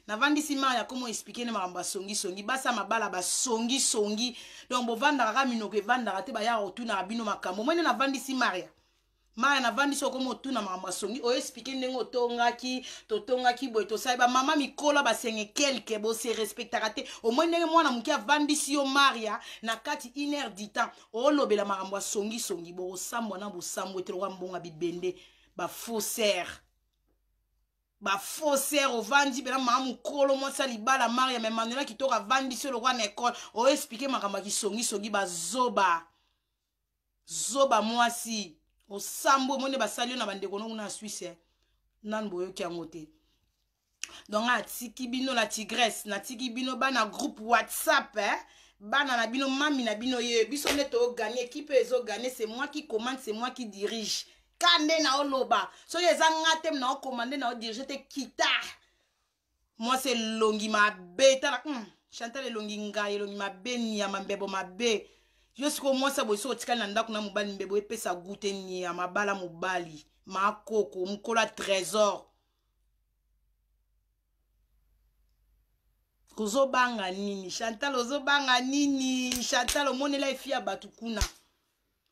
na vandi si Maria comment expliquer na mamba songi basa mabala ba songi donc bo vanda ka minoko vanda te ba ya otuna bino makambo moi na vandi si Maria na vandi so komo tuna mama songi o expliquer ndengo totongaki boy to saiba mama mikola ba senge quelque bo se respectera te au moins ndenge mwana muki vandi si yo Maria na kati 1 heure du temps o lobela makambo songi bo sambo na bo sambo etelo mbonga bibende ba faussaire o vandi bela mama mukolo mo sali bala Maria mais Manuela kitoka vandi so lo kwa na école o expliquer makambo ki songi ba zoba mwasi o sambo monde basalio na bandeko no na Suisse nan boyo ki angote donc atiki bino la tigresse na tiki bino bana groupe WhatsApp bana na bino mami na bino ye biso neto gagner équipe ezo gagner c'est moi qui commande c'est moi qui dirige kande na oloba so yeza ngatem na commander na dirige te kita moi c'est longi ma beta la Chantal longi ngai longi ma beni ya mambebo mabe jusqu'au moins ça boy so tikali na ndako na mobali mbebo epesa goûter ni ya mabala mobali makoko mukola trésor kozobanga nini Chantal ozobanga nini Chantal omonela efia batu kuna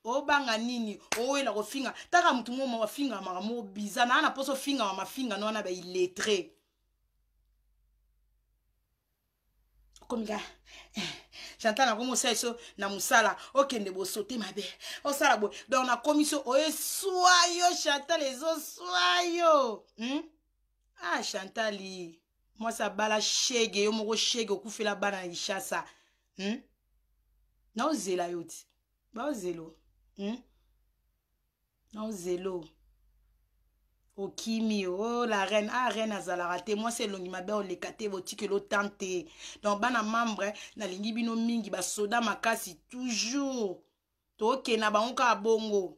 obanga nini owela kofinga taka mutu mo mafinga mamo bizana na poso finga mafinga no na ba illettré komika Chantal na komo seso na musala okende bo sauter mabe o sala bo donc na commission o soyo Chantal ezo soyo ah Chantal moi ça bala shege yo moko shege okufela bana ishasa na ozela yoti ba ozelo na ozelo Okimi, oh la reine, reine azala raté. Moi c'est longi mabe o lekate botike lo tante. Donc bana membre na lingi bino mingi ba soda makasi toujours. toke na bango ka bongo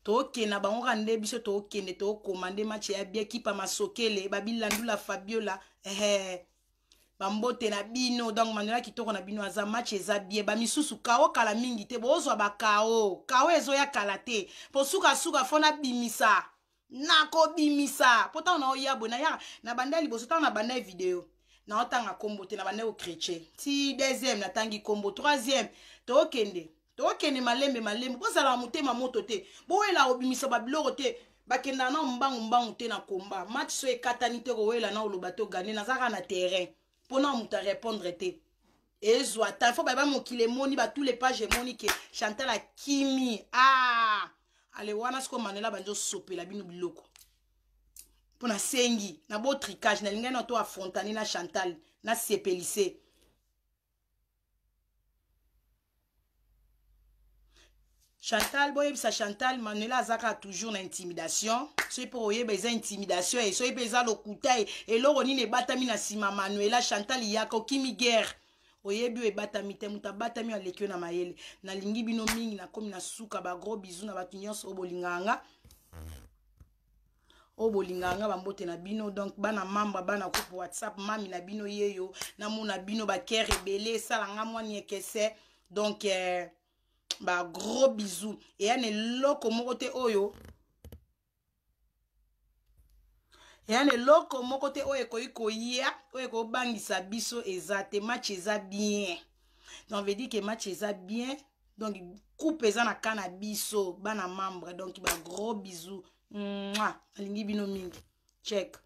toke na bango ka nde biso tokende tokomande match ya bie kipa masokele babilandula Fabiola bambote na bino donc Manuela kitoko na bino aza match eza bie bamisusu kao kala mingi te bozwa bakao kao ezoya kala te po suka fona bimisa nako bimisa pota na oyabo na ya na banda liboso ta na banda video na otanga kombo te na banda o chrétien ti deuxième na tangi kombo troisième tokende malembe bozala motema moto te boyela obimisa babiloko te bakenda na mbangu te na komba match so ekatani te kowela na oloba te ogane nazaka na terrain pona muta répondre te ezwa ta faut ba mokile moni ba tous les pages moni ke Chantal a kimi ale wana sko Manuela banjo sopela bino biloko pona sengi na bo tricage na linga na to affrontani na Chantal na sepelise Chantal boyebisa Chantal Manuela azaka toujours na intimidation so pour oyeba eza intimidation et so eza lokuta et loro nini batami na sima Manuela Chantal yaka okimi guerre oyebi ebatami te muta batami alekio na mayele na lingi bino mingi na komi na suka ba gros bisous na batu nyonso obolinganga bambote na bino donc bana mamba bana groupe WhatsApp mami na bino yeyo na mona bino ba cœur rebelle sala nga mwani ekese donc ba gros bisous et ya ne loko moko te oyo yani loko moko te oyo koya oyo ko bangisa biso eza te match eza bien donc veut dire que match eza bien donc coupe eza na kana biso bana membre donc ba gros bisous alingi bino mingi check